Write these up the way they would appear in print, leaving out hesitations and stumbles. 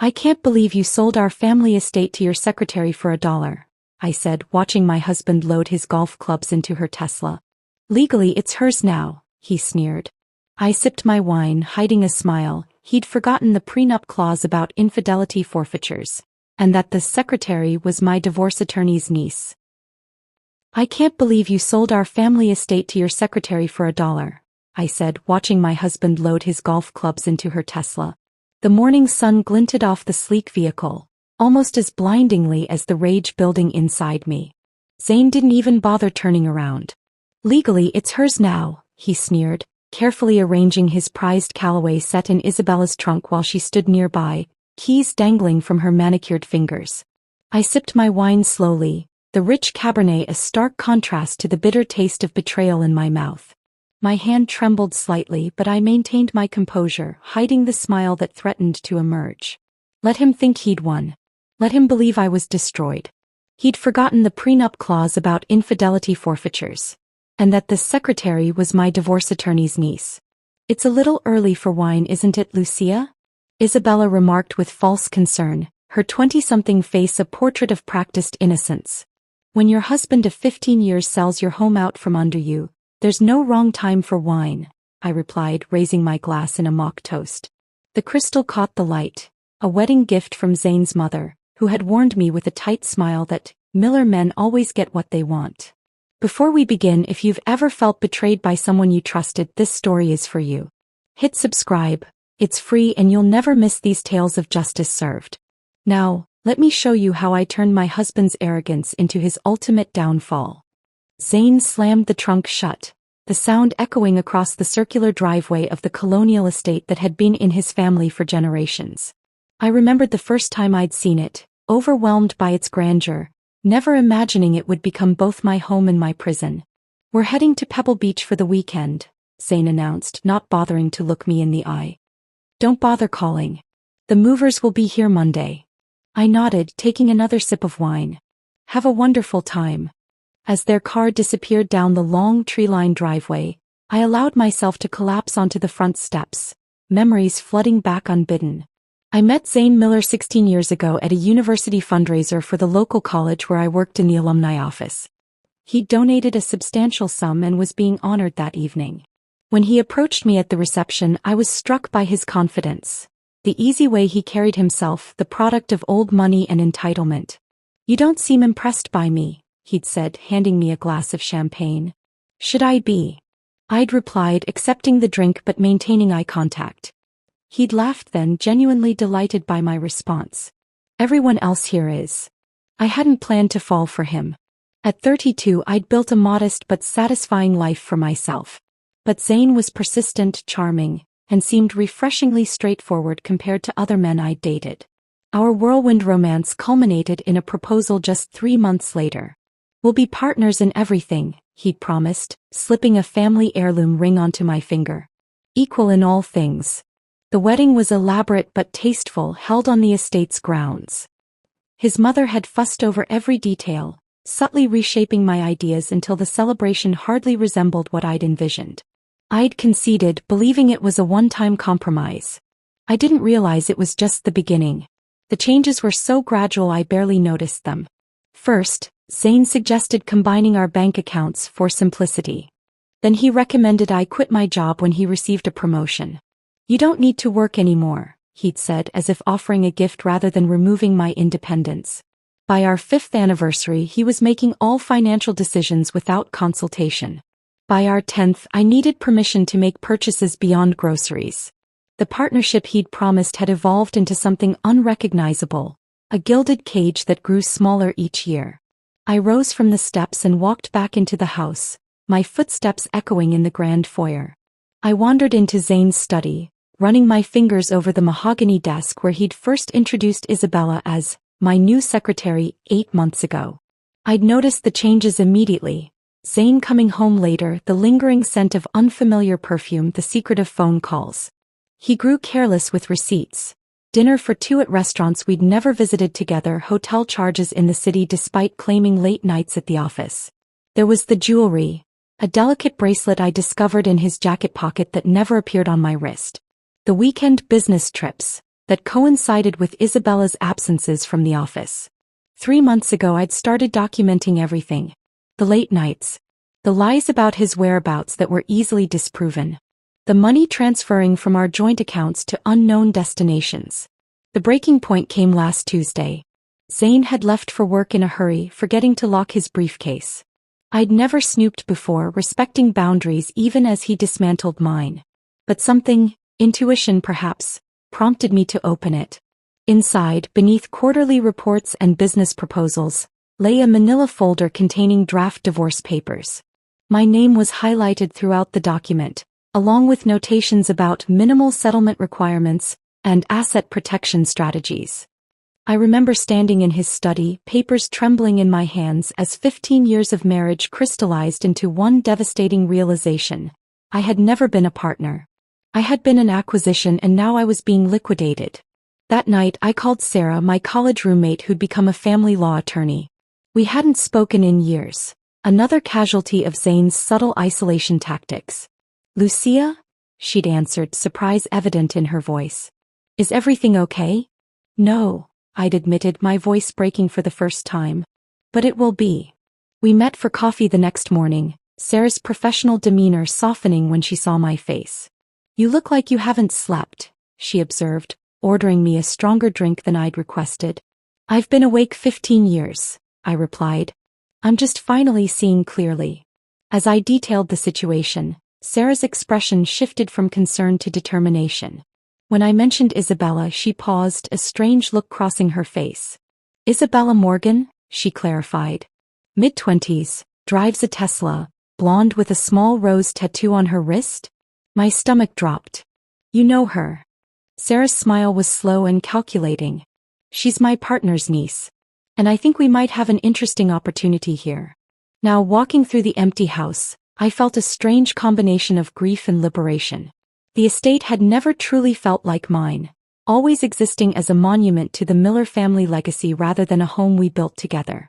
I can't believe you sold our family estate to your secretary for $1, I said, watching my husband load his golf clubs into her Tesla. Legally it's hers now, he sneered. I sipped my wine, hiding a smile. He'd forgotten the prenup clause about infidelity forfeitures, and that the secretary was my divorce attorney's niece. I can't believe you sold our family estate to your secretary for $1, I said, watching my husband load his golf clubs into her Tesla. The morning sun glinted off the sleek vehicle, almost as blindingly as the rage building inside me. Zane didn't even bother turning around. Legally it's hers now, he sneered, carefully arranging his prized Callaway set in Isabella's trunk while she stood nearby, keys dangling from her manicured fingers. I sipped my wine slowly, the rich Cabernet a stark contrast to the bitter taste of betrayal in my mouth. My hand trembled slightly, but I maintained my composure, hiding the smile that threatened to emerge. Let him think he'd won. Let him believe I was destroyed. He'd forgotten the prenup clause about infidelity forfeitures, and that the secretary was my divorce attorney's niece. It's a little early for wine, isn't it, Lucia? Isabella remarked with false concern, her 20-something face a portrait of practiced innocence. When your husband of 15 years sells your home out from under you, there's no wrong time for wine, I replied, raising my glass in a mock toast. The crystal caught the light, a wedding gift from Zane's mother, who had warned me with a tight smile that Miller men always get what they want. Before we begin, if you've ever felt betrayed by someone you trusted, this story is for you. Hit subscribe, it's free and you'll never miss these tales of justice served. Now, let me show you how I turned my husband's arrogance into his ultimate downfall. Zane slammed the trunk shut, the sound echoing across the circular driveway of the colonial estate that had been in his family for generations. I remembered the first time I'd seen it, overwhelmed by its grandeur, never imagining it would become both my home and my prison. We're heading to Pebble Beach for the weekend, Zane announced, not bothering to look me in the eye. Don't bother calling. The movers will be here Monday. I nodded, taking another sip of wine. Have a wonderful time. As their car disappeared down the long tree-lined driveway, I allowed myself to collapse onto the front steps, memories flooding back unbidden. I met Zane Miller 16 years ago at a university fundraiser for the local college where I worked in the alumni office. He'd donated a substantial sum and was being honored that evening. When he approached me at the reception, I was struck by his confidence. The easy way he carried himself, the product of old money and entitlement. You don't seem impressed by me, he'd said, handing me a glass of champagne. Should I be? I'd replied, accepting the drink but maintaining eye contact. He'd laughed then, genuinely delighted by my response. Everyone else here is. I hadn't planned to fall for him. At 32, I'd built a modest but satisfying life for myself. But Zane was persistent, charming, and seemed refreshingly straightforward compared to other men I'd dated. Our whirlwind romance culminated in a proposal just 3 months later. We'll be partners in everything, he'd promised, slipping a family heirloom ring onto my finger. Equal in all things. The wedding was elaborate but tasteful, held on the estate's grounds. His mother had fussed over every detail, subtly reshaping my ideas until the celebration hardly resembled what I'd envisioned. I'd conceded, believing it was a one-time compromise. I didn't realize it was just the beginning. The changes were so gradual I barely noticed them. First, Zane suggested combining our bank accounts for simplicity. Then he recommended I quit my job when he received a promotion. You don't need to work anymore, he'd said, as if offering a gift rather than removing my independence. By our 5th anniversary, he was making all financial decisions without consultation. By our 10th, I needed permission to make purchases beyond groceries. The partnership he'd promised had evolved into something unrecognizable, a gilded cage that grew smaller each year. I rose from the steps and walked back into the house, my footsteps echoing in the grand foyer. I wandered into Zane's study, running my fingers over the mahogany desk where he'd first introduced Isabella as my new secretary 8 months ago. I'd noticed the changes immediately. Zane coming home later, the lingering scent of unfamiliar perfume, the secret of phone calls. He grew careless with receipts. Dinner for 2 at restaurants we'd never visited together, hotel charges in the city despite claiming late nights at the office. There was the jewelry, a delicate bracelet I discovered in his jacket pocket that never appeared on my wrist. The weekend business trips, that coincided with Isabella's absences from the office. 3 months ago I'd started documenting everything. The late nights. The lies about his whereabouts that were easily disproven. The money transferring from our joint accounts to unknown destinations. The breaking point came last Tuesday. Zane had left for work in a hurry, forgetting to lock his briefcase. I'd never snooped before, respecting boundaries even as he dismantled mine. But something, intuition perhaps, prompted me to open it. Inside, beneath quarterly reports and business proposals, lay a manila folder containing draft divorce papers. My name was highlighted throughout the document, along with notations about minimal settlement requirements and asset protection strategies. I remember standing in his study, papers trembling in my hands as 15 years of marriage crystallized into one devastating realization. I had never been a partner. I had been an acquisition, and now I was being liquidated. That night I called Sarah, my college roommate who'd become a family law attorney. We hadn't spoken in years. Another casualty of Zane's subtle isolation tactics. "Lucia?" she'd answered, surprise evident in her voice. "Is everything okay?" "No," I'd admitted, my voice breaking for the first time. "But it will be." We met for coffee the next morning, Sarah's professional demeanor softening when she saw my face. "You look like you haven't slept," she observed, ordering me a stronger drink than I'd requested. "I've been awake 15 years, I replied. "I'm just finally seeing clearly." As I detailed the situation, Sarah's expression shifted from concern to determination. When I mentioned Isabella, she paused, a strange look crossing her face. "Isabella Morgan," she clarified. "Mid-20s, drives a Tesla, blonde with a small rose tattoo on her wrist?" My stomach dropped. "You know her." Sarah's smile was slow and calculating. "She's my partner's niece. And I think we might have an interesting opportunity here." Now, walking through the empty house, I felt a strange combination of grief and liberation. The estate had never truly felt like mine, always existing as a monument to the Miller family legacy rather than a home we built together.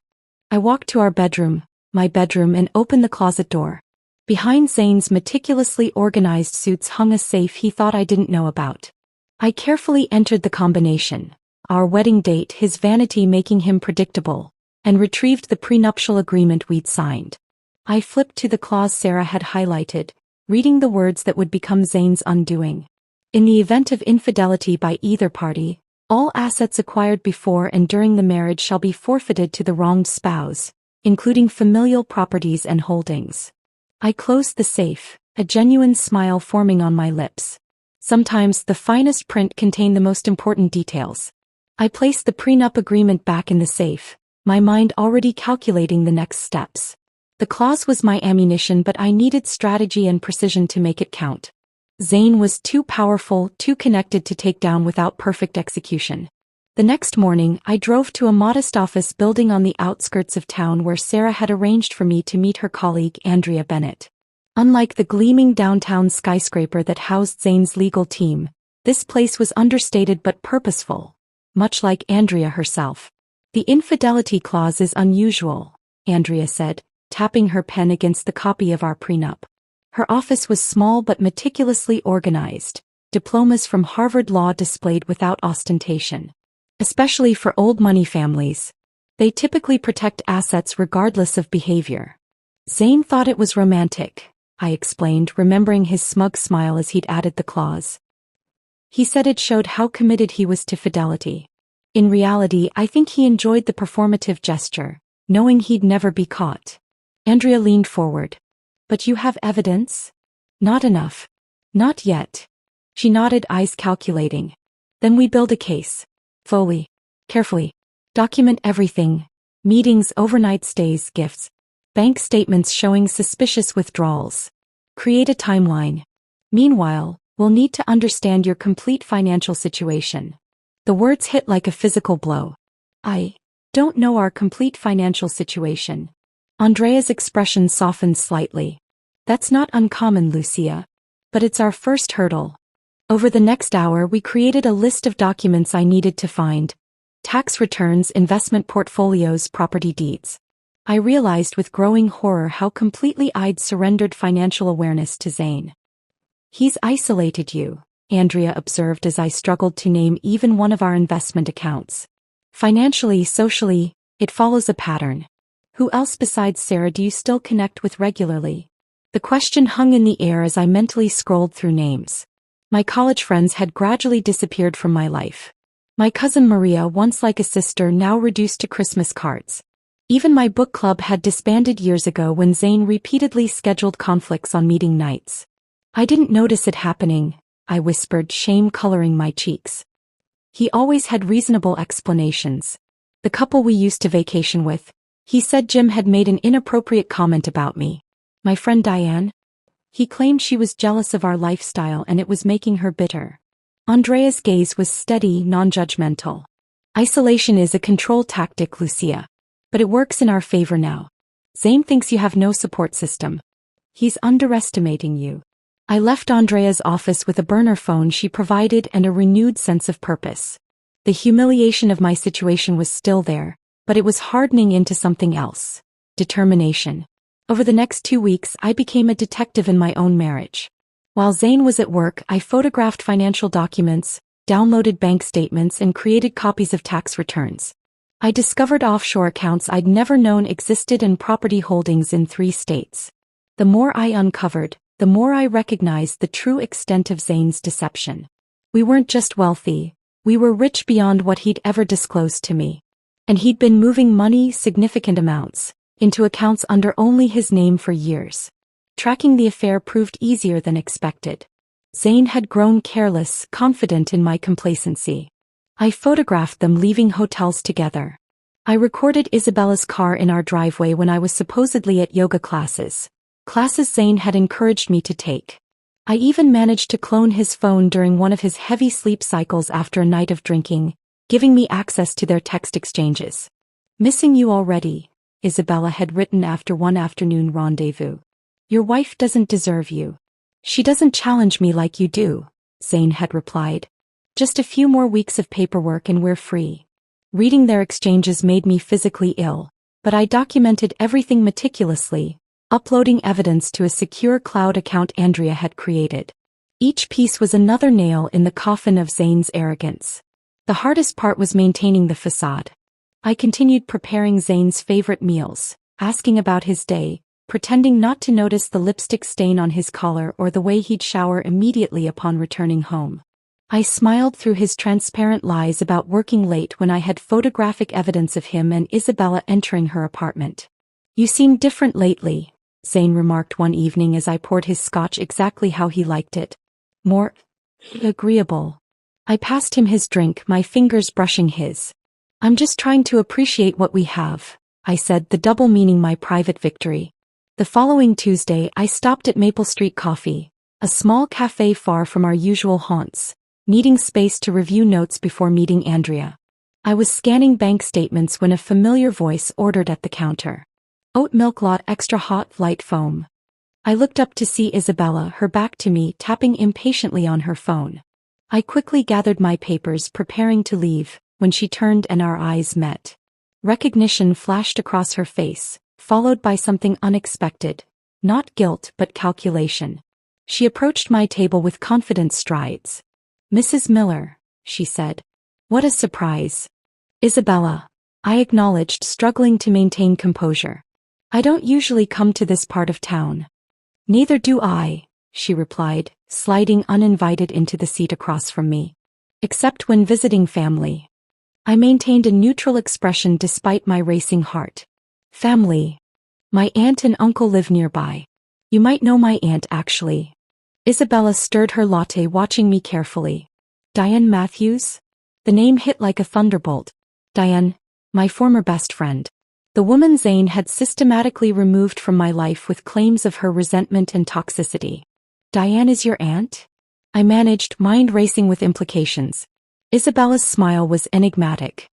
I walked to our bedroom, my bedroom, and opened the closet door. Behind Zane's meticulously organized suits hung a safe he thought I didn't know about. I carefully entered the combination, our wedding date, his vanity making him predictable, and retrieved the prenuptial agreement we'd signed. I flipped to the clause Sarah had highlighted, reading the words that would become Zane's undoing. In the event of infidelity by either party, all assets acquired before and during the marriage shall be forfeited to the wronged spouse, including familial properties and holdings. I closed the safe, a genuine smile forming on my lips. Sometimes the finest print contained the most important details. I placed the prenup agreement back in the safe, my mind already calculating the next steps. The clause was my ammunition, but I needed strategy and precision to make it count. Zane was too powerful, too connected to take down without perfect execution. The next morning, I drove to a modest office building on the outskirts of town where Sarah had arranged for me to meet her colleague Andrea Bennett. Unlike the gleaming downtown skyscraper that housed Zane's legal team, this place was understated but purposeful, much like Andrea herself. "The infidelity clause is unusual," Andrea said, tapping her pen against the copy of our prenup. Her office was small but meticulously organized, diplomas from Harvard Law displayed without ostentation. Especially for old money families. They typically protect assets regardless of behavior. Zane thought it was romantic, I explained, remembering his smug smile as he'd added the clause. He said it showed how committed he was to fidelity. In reality, I think he enjoyed the performative gesture, knowing he'd never be caught. Andrea leaned forward. "But you have evidence?" "Not enough." "Not yet." She nodded, eyes calculating. "Then we build a case. Fully. Carefully. Document everything. Meetings, overnight stays, gifts. Bank statements showing suspicious withdrawals. Create a timeline. Meanwhile, we'll need to understand your complete financial situation." The words hit like a physical blow. "I don't know our complete financial situation." Andrea's expression softened slightly. "That's not uncommon, Lucia. But it's our first hurdle." Over the next hour, we created a list of documents I needed to find. Tax returns, investment portfolios, property deeds. I realized with growing horror how completely I'd surrendered financial awareness to Zane. "He's isolated you," Andrea observed as I struggled to name even one of our investment accounts. Financially, socially, it follows a pattern. Who else besides Sarah do you still connect with regularly? The question hung in the air as I mentally scrolled through names. My college friends had gradually disappeared from my life. My cousin Maria, once like a sister, now reduced to Christmas cards. Even my book club had disbanded years ago when Zane repeatedly scheduled conflicts on meeting nights. I didn't notice it happening, I whispered, shame coloring my cheeks. He always had reasonable explanations. The couple we used to vacation with, he said Jim had made an inappropriate comment about me. My friend Diane? He claimed she was jealous of our lifestyle and it was making her bitter. Andrea's gaze was steady, non-judgmental. Isolation is a control tactic, Lucia. But it works in our favor now. Zane thinks you have no support system. He's underestimating you. I left Andrea's office with a burner phone she provided and a renewed sense of purpose. The humiliation of my situation was still there, but it was hardening into something else. Determination. Over the next 2 weeks, I became a detective in my own marriage. While Zane was at work, I photographed financial documents, downloaded bank statements, and created copies of tax returns. I discovered offshore accounts I'd never known existed and property holdings in 3 states. The more I uncovered, the more I recognized the true extent of Zane's deception. We weren't just wealthy, we were rich beyond what he'd ever disclosed to me. And he'd been moving money, significant amounts, into accounts under only his name for years. Tracking the affair proved easier than expected. Zane had grown careless, confident in my complacency. I photographed them leaving hotels together. I recorded Isabella's car in our driveway when I was supposedly at yoga classes Zane had encouraged me to take. I even managed to clone his phone during one of his heavy sleep cycles after a night of drinking, giving me access to their text exchanges. Missing you already, Isabella had written after one afternoon rendezvous. Your wife doesn't deserve you. She doesn't challenge me like you do, Zane had replied. Just a few more weeks of paperwork and we're free. Reading their exchanges made me physically ill, but I documented everything meticulously, uploading evidence to a secure cloud account Andrea had created. Each piece was another nail in the coffin of Zane's arrogance. The hardest part was maintaining the facade. I continued preparing Zane's favorite meals, asking about his day, pretending not to notice the lipstick stain on his collar or the way he'd shower immediately upon returning home. I smiled through his transparent lies about working late when I had photographic evidence of him and Isabella entering her apartment. You seem different lately, Zane remarked one evening as I poured his scotch exactly how he liked it. More agreeable. I passed him his drink, my fingers brushing his. I'm just trying to appreciate what we have, I said, the double meaning my private victory. The following Tuesday I stopped at Maple Street Coffee, a small cafe far from our usual haunts, needing space to review notes before meeting Andrea. I was scanning bank statements when a familiar voice ordered at the counter. Oat milk lot extra hot light foam. I looked up to see Isabella, her back to me, tapping impatiently on her phone. I quickly gathered my papers, preparing to leave, when she turned and our eyes met. Recognition flashed across her face, followed by something unexpected. Not guilt but calculation. She approached my table with confident strides. Mrs. Miller, she said. What a surprise. Isabella, I acknowledged, struggling to maintain composure. I don't usually come to this part of town. Neither do I, she replied, sliding uninvited into the seat across from me. Except when visiting family. I maintained a neutral expression despite my racing heart. Family. My aunt and uncle live nearby. You might know my aunt actually. Isabella stirred her latte, watching me carefully. Diane Matthews? The name hit like a thunderbolt. Diane, my former best friend. The woman Zane had systematically removed from my life with claims of her resentment and toxicity. Diane is your aunt? I managed, mind racing with implications. Isabella's smile was enigmatic.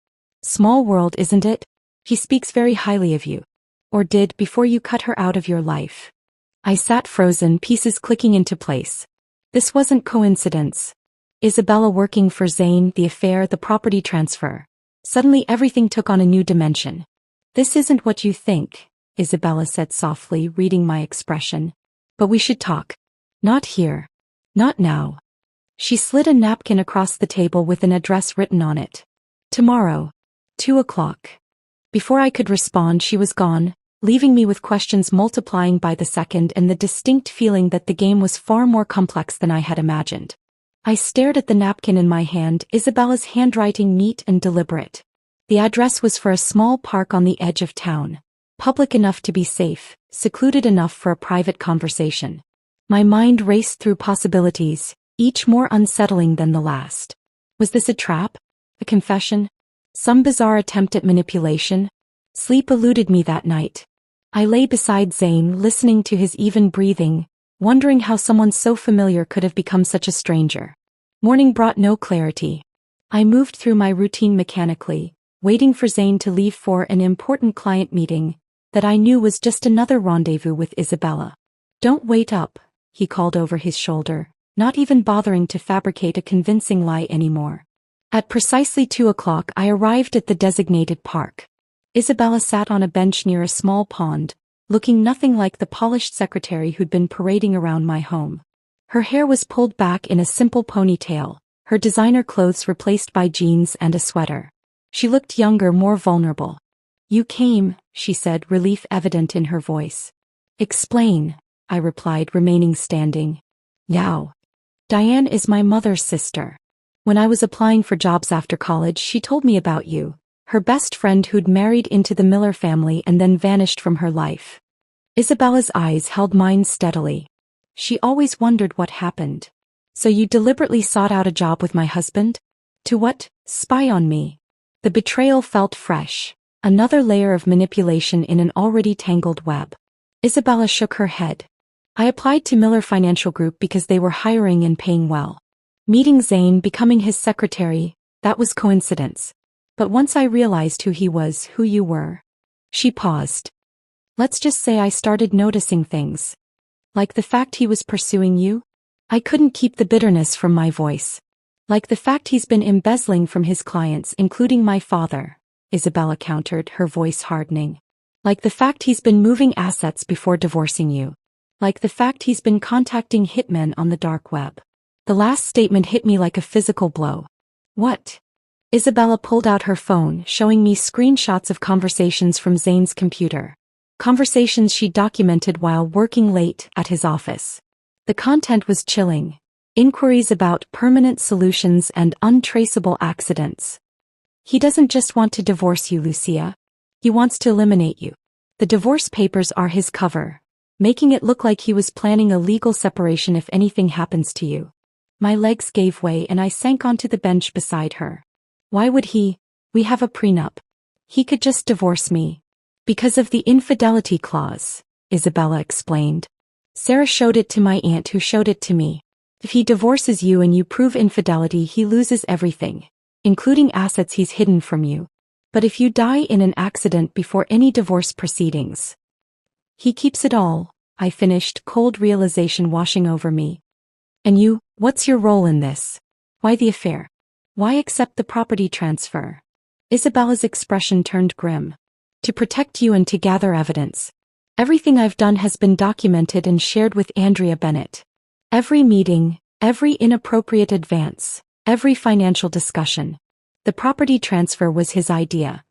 Small world, isn't it? He speaks very highly of you. Or did, before you cut her out of your life. I sat frozen, pieces clicking into place. This wasn't coincidence. Isabella working for Zane, the affair, the property transfer. Suddenly everything took on a new dimension. This isn't what you think, Isabella said softly, reading my expression. But we should talk. Not here. Not now. She slid a napkin across the table with an address written on it. Tomorrow. 2 o'clock. Before I could respond, she was gone, leaving me with questions multiplying by the second and the distinct feeling that the game was far more complex than I had imagined. I stared at the napkin in my hand, Isabella's handwriting neat and deliberate. The address was for a small park on the edge of town. Public enough to be safe, secluded enough for a private conversation. My mind raced through possibilities, each more unsettling than the last. Was this a trap? A confession? Some bizarre attempt at manipulation? Sleep eluded me that night. I lay beside Zane, listening to his even breathing, wondering how someone so familiar could have become such a stranger. Morning brought no clarity. I moved through my routine mechanically, waiting for Zane to leave for an important client meeting that I knew was just another rendezvous with Isabella. Don't wait up, he called over his shoulder, not even bothering to fabricate a convincing lie anymore. At precisely 2 o'clock I arrived at the designated park. Isabella sat on a bench near a small pond, looking nothing like the polished secretary who'd been parading around my home. Her hair was pulled back in a simple ponytail, her designer clothes replaced by jeans and a sweater. She looked younger, more vulnerable. You came, she said, relief evident in her voice. Explain, I replied, remaining standing. Now. Diane is my mother's sister. When I was applying for jobs after college, she told me about you, her best friend who'd married into the Miller family and then vanished from her life. Isabella's eyes held mine steadily. She always wondered what happened. So you deliberately sought out a job with my husband? To what? Spy on me. The betrayal felt fresh, another layer of manipulation in an already tangled web. Isabella shook her head. I applied to Miller Financial Group because they were hiring and paying well. Meeting Zane, becoming his secretary, that was coincidence. But once I realized who he was, who you were. She paused. Let's just say I started noticing things. Like the fact he was pursuing you? I couldn't keep the bitterness from my voice. Like the fact he's been embezzling from his clients, including my father, Isabella countered, her voice hardening. Like the fact he's been moving assets before divorcing you. Like the fact he's been contacting hitmen on the dark web. The last statement hit me like a physical blow. What? Isabella pulled out her phone, showing me screenshots of conversations from Zane's computer. Conversations she documented while working late at his office. The content was chilling. Inquiries about permanent solutions and untraceable accidents. He doesn't just want to divorce you, Lucia. He wants to eliminate you. The divorce papers are his cover, making it look like he was planning a legal separation if anything happens to you. My legs gave way and I sank onto the bench beside her. Why would he? We have a prenup. He could just divorce me. Because of the infidelity clause, Isabella explained. Sarah showed it to my aunt who showed it to me. If he divorces you and you prove infidelity, he loses everything, including assets he's hidden from you. But if you die in an accident before any divorce proceedings, he keeps it all, I finished, cold realization washing over me. And you, what's your role in this? Why the affair? Why accept the property transfer? Isabella's expression turned grim. To protect you and to gather evidence. Everything I've done has been documented and shared with Andrea Bennett. Every meeting, every inappropriate advance, every financial discussion. The property transfer was his idea.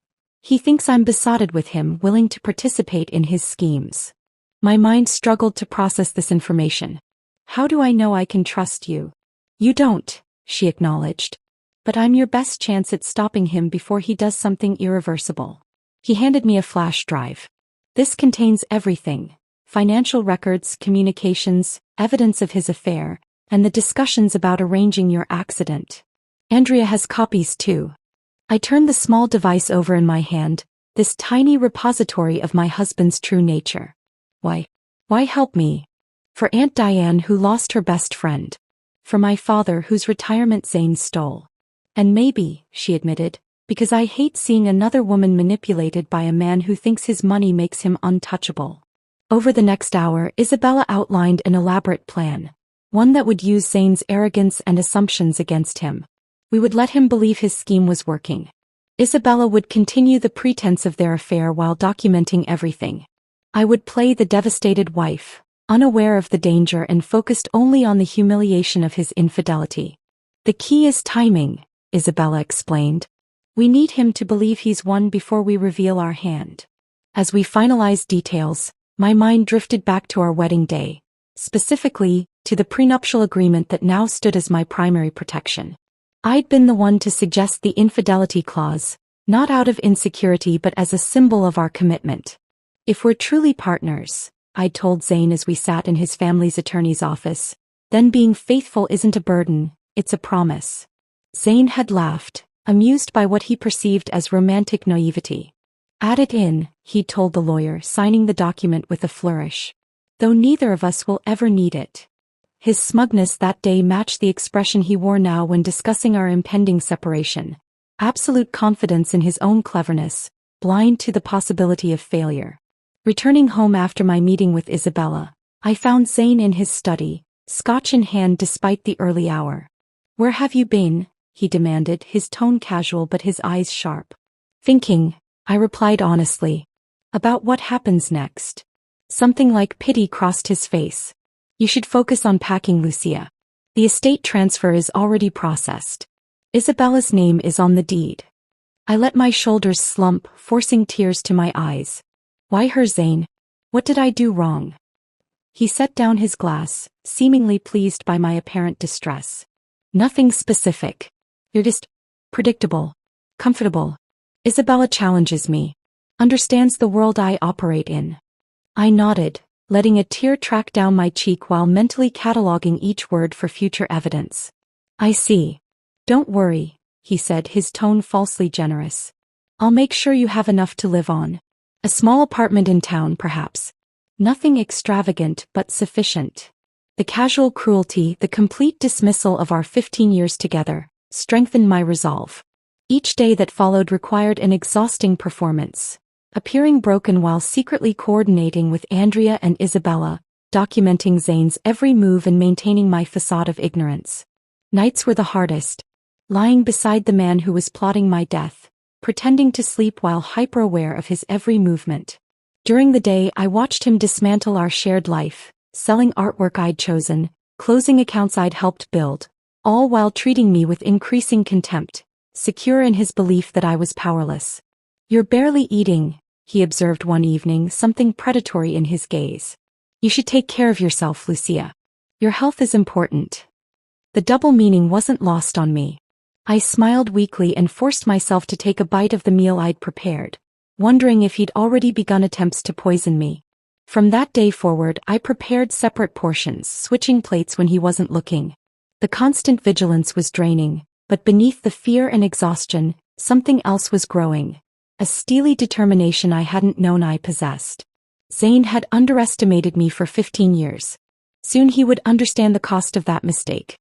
He thinks I'm besotted with him, willing to participate in his schemes. My mind struggled to process this information. How do I know I can trust you? You don't, she acknowledged. But I'm your best chance at stopping him before he does something irreversible. He handed me a flash drive. This contains everything. Financial records, communications, evidence of his affair, and the discussions about arranging your accident. Andrea has copies too. I turned the small device over in my hand, this tiny repository of my husband's true nature. Why? Why help me? For Aunt Diane who lost her best friend. For my father whose retirement Zane stole. And maybe, she admitted, because I hate seeing another woman manipulated by a man who thinks his money makes him untouchable. Over the next hour, Isabella outlined an elaborate plan. One that would use Zane's arrogance and assumptions against him. We would let him believe his scheme was working. Isabella would continue the pretense of their affair while documenting everything. I would play the devastated wife, unaware of the danger and focused only on the humiliation of his infidelity. The key is timing, Isabella explained. We need him to believe he's won before we reveal our hand. As we finalized details, my mind drifted back to our wedding day, specifically, to the prenuptial agreement that now stood as my primary protection. I'd been the one to suggest the infidelity clause, not out of insecurity but as a symbol of our commitment. If we're truly partners, I'd told Zane as we sat in his family's attorney's office, then being faithful isn't a burden, it's a promise. Zane had laughed, amused by what he perceived as romantic naivety. Add it in, he'd told the lawyer, signing the document with a flourish. Though neither of us will ever need it. His smugness that day matched the expression he wore now when discussing our impending separation. Absolute confidence in his own cleverness, blind to the possibility of failure. Returning home after my meeting with Isabella, I found Zane in his study, scotch in hand despite the early hour. "Where have you been?" he demanded, his tone casual but his eyes sharp. "Thinking," I replied honestly. "About what happens next." Something like pity crossed his face. "You should focus on packing, Lucia. The estate transfer is already processed. Isabella's name is on the deed." I let my shoulders slump, forcing tears to my eyes. "Why her, Zane? What did I do wrong?" He set down his glass, seemingly pleased by my apparent distress. "Nothing specific. You're just predictable, comfortable. Isabella challenges me, understands the world I operate in." I nodded, letting a tear track down my cheek while mentally cataloging each word for future evidence. "I see. Don't worry," he said, his tone falsely generous. "I'll make sure you have enough to live on. A small apartment in town, perhaps. Nothing extravagant but sufficient." The casual cruelty, the complete dismissal of our 15 years together, strengthened my resolve. Each day that followed required an exhausting performance. Appearing broken while secretly coordinating with Andrea and Isabella, documenting Zane's every move and maintaining my facade of ignorance. Nights were the hardest. Lying beside the man who was plotting my death, pretending to sleep while hyper-aware of his every movement. During the day I watched him dismantle our shared life, selling artwork I'd chosen, closing accounts I'd helped build, all while treating me with increasing contempt, secure in his belief that I was powerless. "You're barely eating," he observed one evening, something predatory in his gaze. "You should take care of yourself, Lucia. Your health is important." The double meaning wasn't lost on me. I smiled weakly and forced myself to take a bite of the meal I'd prepared, wondering if he'd already begun attempts to poison me. From that day forward I prepared separate portions, switching plates when he wasn't looking. The constant vigilance was draining, but beneath the fear and exhaustion, something else was growing. A steely determination I hadn't known I possessed. Zane had underestimated me for 15 years. Soon he would understand the cost of that mistake.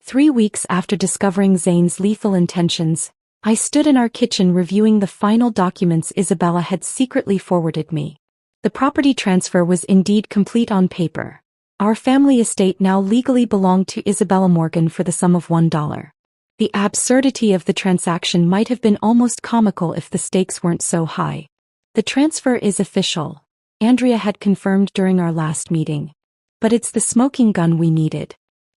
3 weeks after discovering Zane's lethal intentions, I stood in our kitchen reviewing the final documents Isabella had secretly forwarded me. The property transfer was indeed complete on paper. Our family estate now legally belonged to Isabella Morgan for the sum of $1. The absurdity of the transaction might have been almost comical if the stakes weren't so high. "The transfer is official," Andrea had confirmed during our last meeting. "But it's the smoking gun we needed.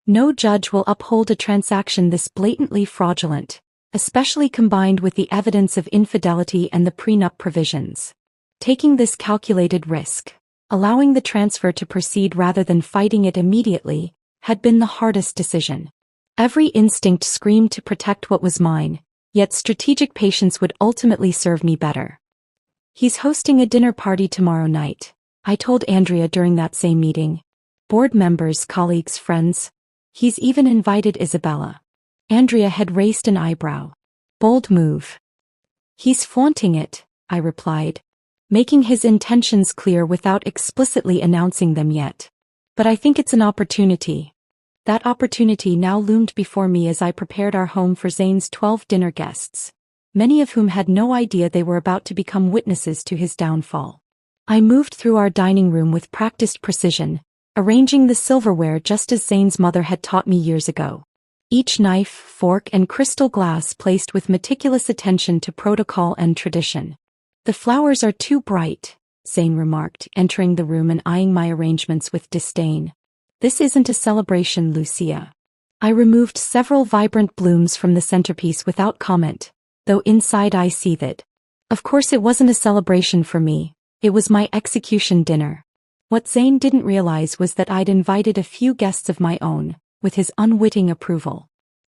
No judge will uphold a transaction this blatantly fraudulent, especially combined with the evidence of infidelity and the prenup provisions. Taking this calculated risk, allowing the transfer to proceed rather than fighting it immediately, had been the hardest decision. Every instinct screamed to protect what was mine, yet strategic patience would ultimately serve me better. "He's hosting a dinner party tomorrow night," I told Andrea during that same meeting. "Board members, colleagues, friends. He's even invited Isabella." Andrea had raised an eyebrow. "Bold move." "He's flaunting it," I replied, making his intentions clear without explicitly announcing them yet. "But I think it's an opportunity." That opportunity now loomed before me as I prepared our home for Zane's 12 dinner guests, many of whom had no idea they were about to become witnesses to his downfall. I moved through our dining room with practiced precision, arranging the silverware just as Zane's mother had taught me years ago. Each knife, fork, and crystal glass placed with meticulous attention to protocol and tradition. "The flowers are too bright," Zane remarked, entering the room and eyeing my arrangements with disdain. "This isn't a celebration, Lucia. I removed several vibrant blooms from the centerpiece without comment, though inside I seethed. Of course it wasn't a celebration for me, it was my execution dinner. What Zane didn't realize was that I'd invited a few guests of my own, with his unwitting approval.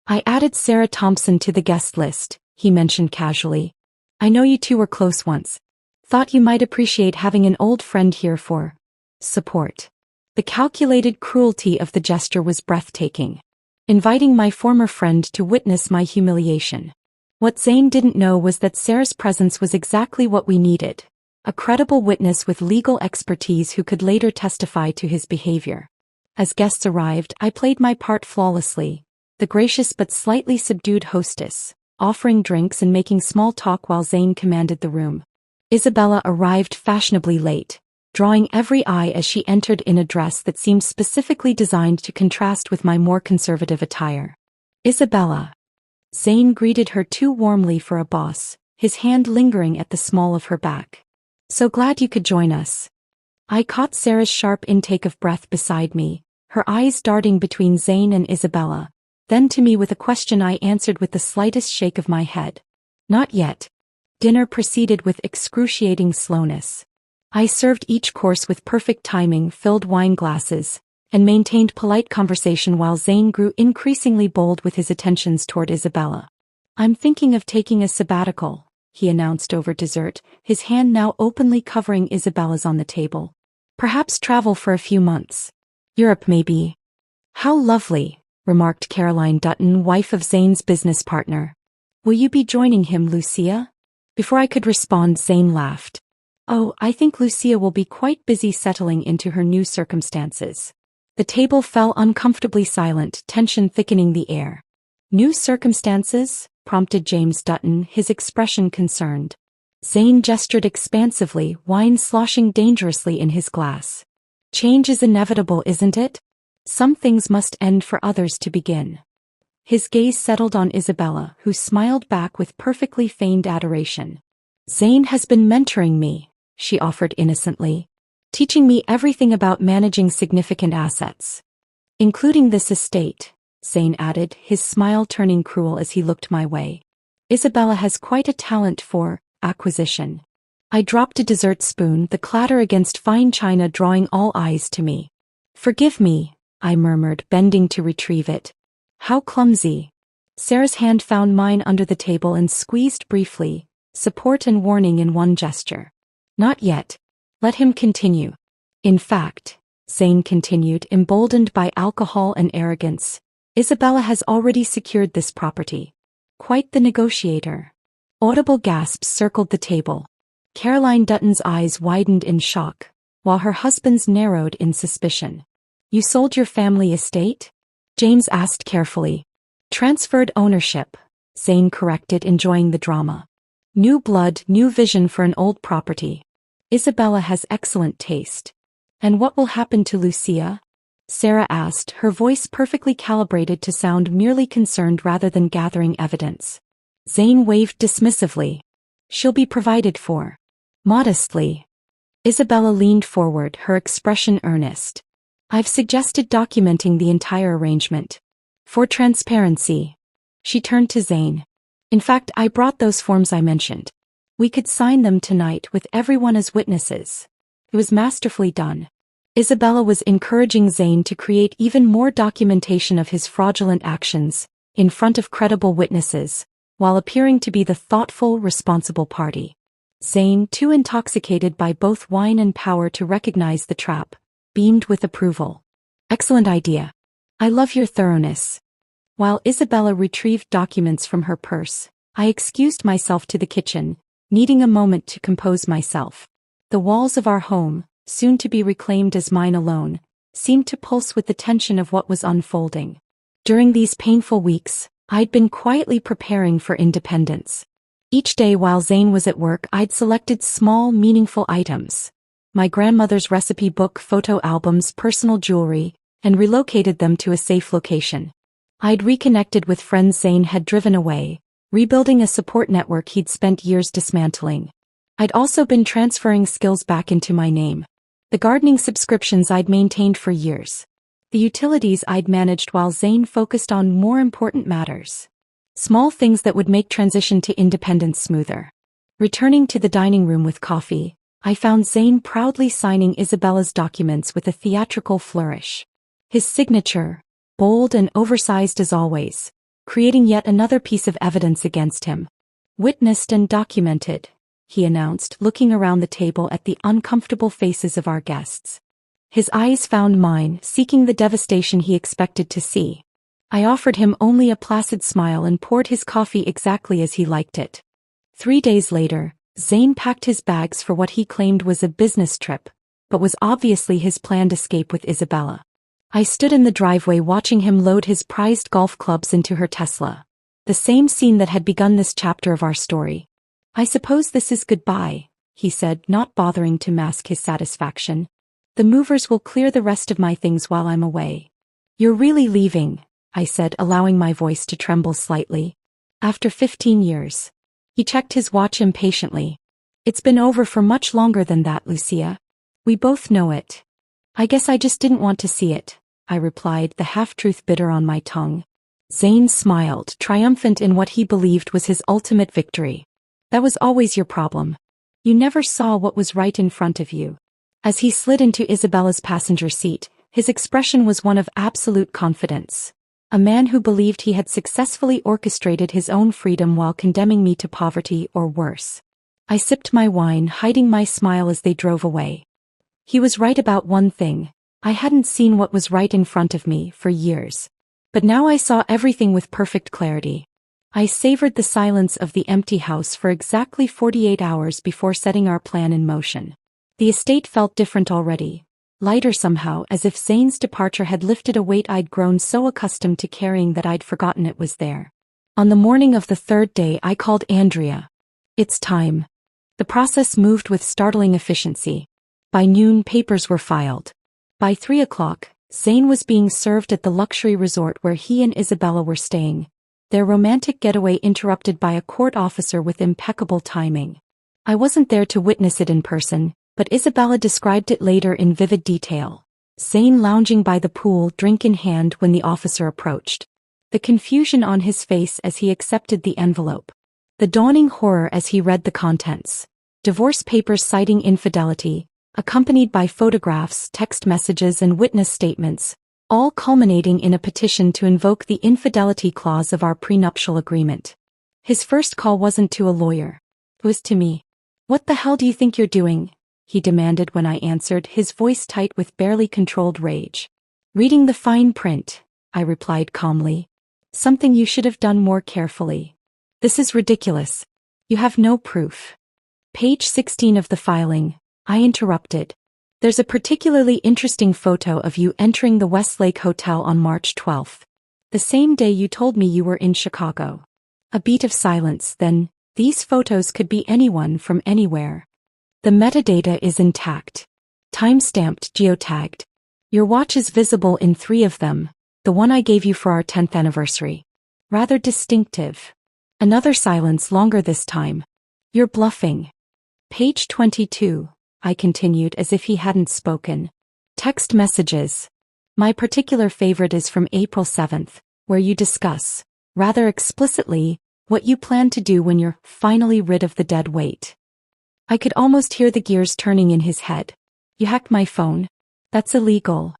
I added Sarah Thompson to the guest list, he mentioned casually. I know you two were close once. Thought you might appreciate having an old friend here for support. The calculated cruelty of the gesture was breathtaking. Inviting my former friend to witness my humiliation. What Zane didn't know was that Sarah's presence was exactly what we needed. A credible witness with legal expertise who could later testify to his behavior. As guests arrived, I played my part flawlessly, the gracious but slightly subdued hostess, offering drinks and making small talk while Zane commanded the room. Isabella arrived fashionably late, drawing every eye as she entered in a dress that seemed specifically designed to contrast with my more conservative attire. Isabella. Zane greeted her too warmly for a boss, his hand lingering at the small of her back. So glad you could join us. I caught Sarah's sharp intake of breath beside me, her eyes darting between Zane and Isabella, then to me with a question I answered with the slightest shake of my head. Not yet. Dinner proceeded with excruciating slowness. I served each course with perfect timing, filled wine glasses, and maintained polite conversation while Zane grew increasingly bold with his attentions toward Isabella. I'm thinking of taking a sabbatical, he announced over dessert, his hand now openly covering Isabella's on the table. Perhaps travel for a few months. Europe maybe. How lovely, remarked Caroline Dutton, wife of Zane's business partner. Will you be joining him, Lucia? Before I could respond, Zane laughed. Oh, I think Lucia will be quite busy settling into her new circumstances. The table fell uncomfortably silent, tension thickening the air. New circumstances? Prompted James Dutton, his expression concerned. Zane gestured expansively, wine sloshing dangerously in his glass. Change is inevitable, isn't it? Some things must end for others to begin. His gaze settled on Isabella, who smiled back with perfectly feigned adoration. Zane has been mentoring me, she offered innocently. Teaching me everything about managing significant assets. Including this estate, Zane added, his smile turning cruel as he looked my way. Isabella has quite a talent for acquisition. I dropped a dessert spoon, the clatter against fine china drawing all eyes to me. Forgive me, I murmured, bending to retrieve it. How clumsy. Sarah's hand found mine under the table and squeezed briefly, support and warning in one gesture. Not yet. Let him continue. In fact, Zane continued, emboldened by alcohol and arrogance, Isabella has already secured this property. Quite the negotiator. Audible gasps circled the table. Caroline Dutton's eyes widened in shock, while her husband's narrowed in suspicion. You sold your family estate? James asked carefully. Transferred ownership, Zane corrected, enjoying the drama. New blood, new vision for an old property. Isabella has excellent taste. And what will happen to Lucia? Sarah asked, her voice perfectly calibrated to sound merely concerned rather than gathering evidence. Zane waved dismissively. She'll be provided for. Modestly. Isabella leaned forward, her expression earnest. I've suggested documenting the entire arrangement. For transparency. She turned to Zane. In fact, I brought those forms I mentioned. We could sign them tonight with everyone as witnesses. It was masterfully done. Isabella was encouraging Zane to create even more documentation of his fraudulent actions, in front of credible witnesses, while appearing to be the thoughtful, responsible party. Zane, too intoxicated by both wine and power to recognize the trap, beamed with approval. Excellent idea. I love your thoroughness. While Isabella retrieved documents from her purse, I excused myself to the kitchen, needing a moment to compose myself. The walls of our home, soon to be reclaimed as mine alone, seemed to pulse with the tension of what was unfolding. During these painful weeks, I'd been quietly preparing for independence. Each day while Zane was at work, I'd selected small, meaningful items. My grandmother's recipe book, photo albums, personal jewelry, and relocated them to a safe location. I'd reconnected with friends Zane had driven away, rebuilding a support network he'd spent years dismantling. I'd also been transferring skills back into my name. The gardening subscriptions I'd maintained for years. The utilities I'd managed while Zane focused on more important matters. Small things that would make transition to independence smoother. Returning to the dining room with coffee, I found Zane proudly signing Isabella's documents with a theatrical flourish. His signature, bold and oversized as always, creating yet another piece of evidence against him. Witnessed and documented, he announced, looking around the table at the uncomfortable faces of our guests. His eyes found mine, seeking the devastation he expected to see. I offered him only a placid smile and poured his coffee exactly as he liked it. 3 days later, Zane packed his bags for what he claimed was a business trip, but was obviously his planned escape with Isabella. I stood in the driveway watching him load his prized golf clubs into her Tesla. The same scene that had begun this chapter of our story. "I suppose this is goodbye," he said, not bothering to mask his satisfaction. "The movers will clear the rest of my things while I'm away." "You're really leaving," I said, allowing my voice to tremble slightly. "After 15 years. He checked his watch impatiently. "It's been over for much longer than that, Lucia. We both know it." "I guess I just didn't want to see it," I replied, the half-truth bitter on my tongue. Zane smiled, triumphant in what he believed was his ultimate victory. "That was always your problem. You never saw what was right in front of you." As he slid into Isabella's passenger seat, his expression was one of absolute confidence. A man who believed he had successfully orchestrated his own freedom while condemning me to poverty or worse. I sipped my wine, hiding my smile as they drove away. He was right about one thing. I hadn't seen what was right in front of me for years. But now I saw everything with perfect clarity. I savored the silence of the empty house for exactly 48 hours before setting our plan in motion. The estate felt different already, lighter somehow, as if Zane's departure had lifted a weight I'd grown so accustomed to carrying that I'd forgotten it was there. On the morning of the 3rd day, I called Andrea. "It's time." The process moved with startling efficiency. By noon, papers were filed. By 3 o'clock, Zane was being served at the luxury resort where he and Isabella were staying, their romantic getaway interrupted by a court officer with impeccable timing. I wasn't there to witness it in person, but Isabella described it later in vivid detail. Zane lounging by the pool, drink in hand, when the officer approached. The confusion on his face as he accepted the envelope. The dawning horror as he read the contents. Divorce papers citing infidelity, accompanied by photographs, text messages and witness statements, all culminating in a petition to invoke the infidelity clause of our prenuptial agreement. His first call wasn't to a lawyer. It was to me. "What the hell do you think you're doing?" he demanded when I answered, his voice tight with barely controlled rage. "Reading the fine print," I replied calmly. "Something you should have done more carefully. This is ridiculous. You have no proof." "Page 16 of the filing," I interrupted. "There's a particularly interesting photo of you entering the Westlake Hotel on March 12th. The same day you told me you were in Chicago." A beat of silence, then, "These photos could be anyone from anywhere. The metadata is intact. Time-stamped, geotagged. Your watch is visible in 3 of them, the one I gave you for our 10th anniversary. Rather distinctive." Another silence, longer this time. "You're bluffing." "Page 22, I continued as if he hadn't spoken. "Text messages. My particular favorite is from April 7th, where you discuss, rather explicitly, what you plan to do when you're finally rid of the dead weight." I could almost hear the gears turning in his head. "You hacked my phone? That's illegal."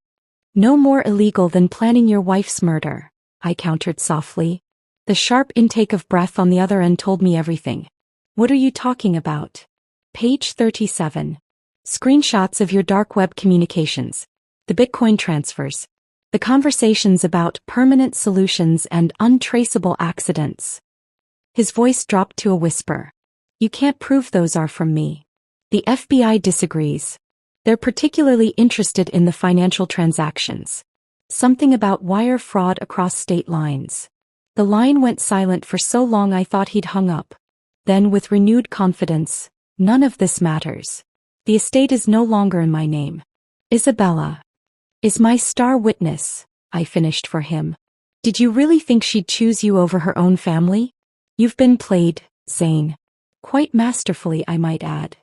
"No more illegal than planning your wife's murder," I countered softly. The sharp intake of breath on the other end told me everything. "What are you talking about?" Page 37. Screenshots of your dark web communications. The Bitcoin transfers. The conversations about permanent solutions and untraceable accidents. His voice dropped to a whisper. "You can't prove those are from me. The FBI disagrees. They're particularly interested in the financial transactions. Something about wire fraud across state lines." The line went silent for so long I thought he'd hung up. Then, with renewed confidence, "None of this matters. The estate is no longer in my name. Isabella is my star witness," I finished for him. "Did you really think she'd choose you over her own family? You've been played, Zane. Quite masterfully, I might add."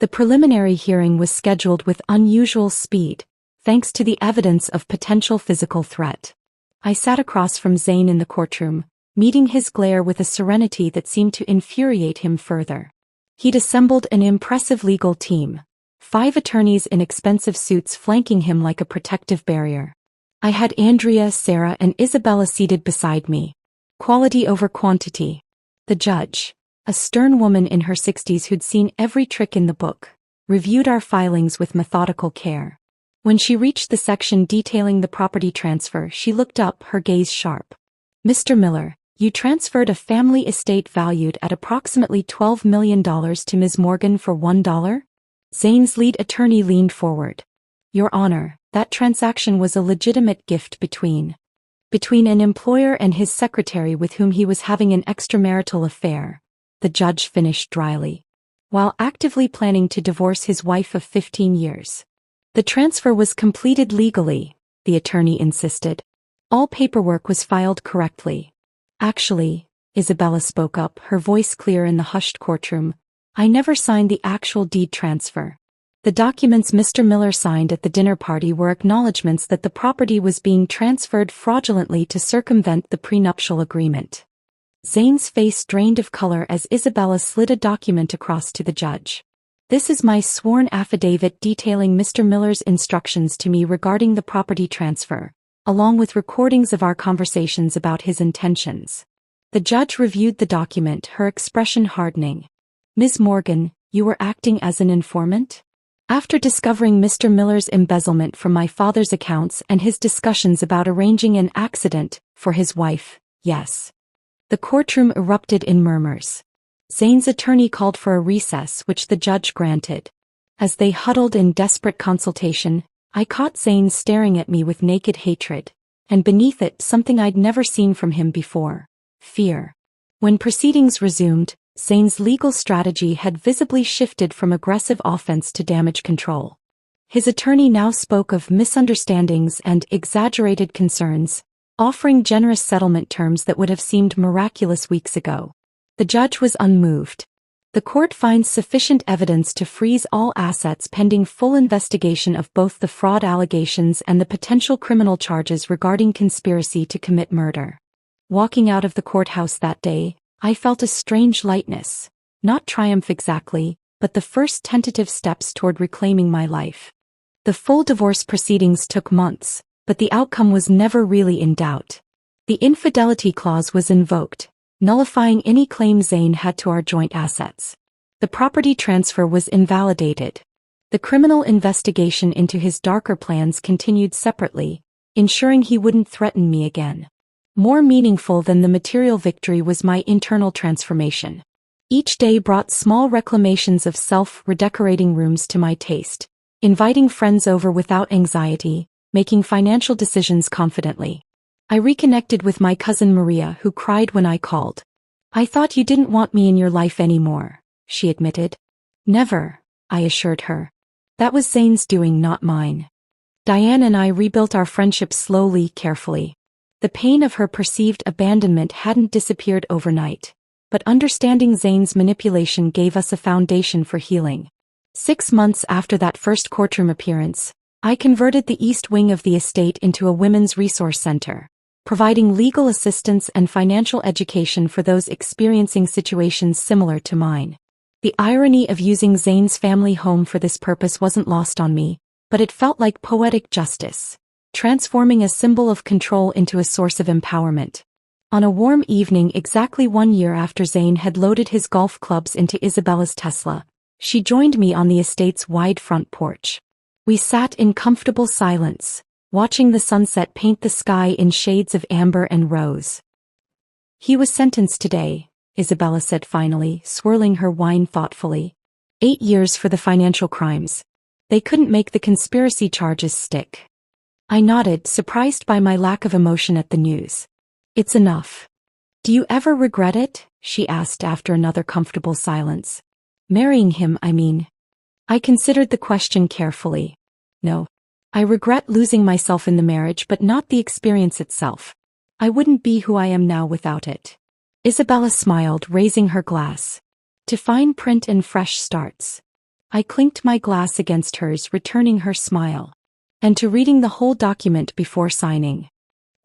The preliminary hearing was scheduled with unusual speed, thanks to the evidence of potential physical threat. I sat across from Zane in the courtroom, meeting his glare with a serenity that seemed to infuriate him further. He'd assembled an impressive legal team, 5 attorneys in expensive suits flanking him like a protective barrier. I had Andrea, Sarah, and Isabella seated beside me. Quality over quantity. The judge, a stern woman in her 60s who'd seen every trick in the book, reviewed our filings with methodical care. When she reached the section detailing the property transfer, she looked up, her gaze sharp. "Mr. Miller, you transferred a family estate valued at approximately $12 million to Ms. Morgan for $1? Zane's lead attorney leaned forward. "Your Honor, that transaction was a legitimate gift between an employer and his secretary with whom he was having an extramarital affair," the judge finished dryly, "while actively planning to divorce his wife of 15 years. The transfer was completed legally," the attorney insisted. "All paperwork was filed correctly." "Actually," Isabella spoke up, her voice clear in the hushed courtroom, "I never signed the actual deed transfer. The documents Mr. Miller signed at the dinner party were acknowledgments that the property was being transferred fraudulently to circumvent the prenuptial agreement." Zane's face drained of color as Isabella slid a document across to the judge. "This is my sworn affidavit detailing Mr. Miller's instructions to me regarding the property transfer, along with recordings of our conversations about his intentions." The judge reviewed the document, her expression hardening. "Ms. Morgan, you were acting as an informant? After discovering Mr. Miller's embezzlement from my father's accounts and his discussions about arranging an accident for his wife, yes." The courtroom erupted in murmurs. Zane's attorney called for a recess, which the judge granted. As they huddled in desperate consultation, I caught Zane staring at me with naked hatred, and beneath it something I'd never seen from him before: fear. When proceedings resumed, Zane's legal strategy had visibly shifted from aggressive offense to damage control. His attorney now spoke of misunderstandings and exaggerated concerns, offering generous settlement terms that would have seemed miraculous weeks ago. The judge was unmoved. "The court finds sufficient evidence to freeze all assets pending full investigation of both the fraud allegations and the potential criminal charges regarding conspiracy to commit murder." Walking out of the courthouse that day, I felt a strange lightness, not triumph exactly, but the first tentative steps toward reclaiming my life. The full divorce proceedings took months, but the outcome was never really in doubt. The infidelity clause was invoked, nullifying any claim Zane had to our joint assets. The property transfer was invalidated. The criminal investigation into his darker plans continued separately, ensuring he wouldn't threaten me again. More meaningful than the material victory was my internal transformation. Each day brought small reclamations of self, redecorating rooms to my taste, inviting friends over without anxiety, making financial decisions confidently. I reconnected with my cousin Maria, who cried when I called. "I thought you didn't want me in your life anymore," she admitted. "Never," I assured her. "That was Zane's doing, not mine." Diane and I rebuilt our friendship slowly, carefully. The pain of her perceived abandonment hadn't disappeared overnight, but understanding Zane's manipulation gave us a foundation for healing. 6 months after that first courtroom appearance, I converted the east wing of the estate into a women's resource center, providing legal assistance and financial education for those experiencing situations similar to mine. The irony of using Zane's family home for this purpose wasn't lost on me, but it felt like poetic justice, transforming a symbol of control into a source of empowerment. On a warm evening exactly 1 year after Zane had loaded his golf clubs into Isabella's Tesla, she joined me on the estate's wide front porch. We sat in comfortable silence, watching the sunset paint the sky in shades of amber and rose. "He was sentenced today," Isabella said finally, swirling her wine thoughtfully. 8 years for the financial crimes. They couldn't make the conspiracy charges stick. I nodded, surprised by my lack of emotion at the news. "It's enough." "Do you ever regret it?" she asked after another comfortable silence. "Marrying him, I mean." I considered the question carefully. "No. I regret losing myself in the marriage, but not the experience itself. I wouldn't be who I am now without it." Isabella smiled, raising her glass. "To fine print and fresh starts." I clinked my glass against hers, returning her smile. and to reading the whole document before signing.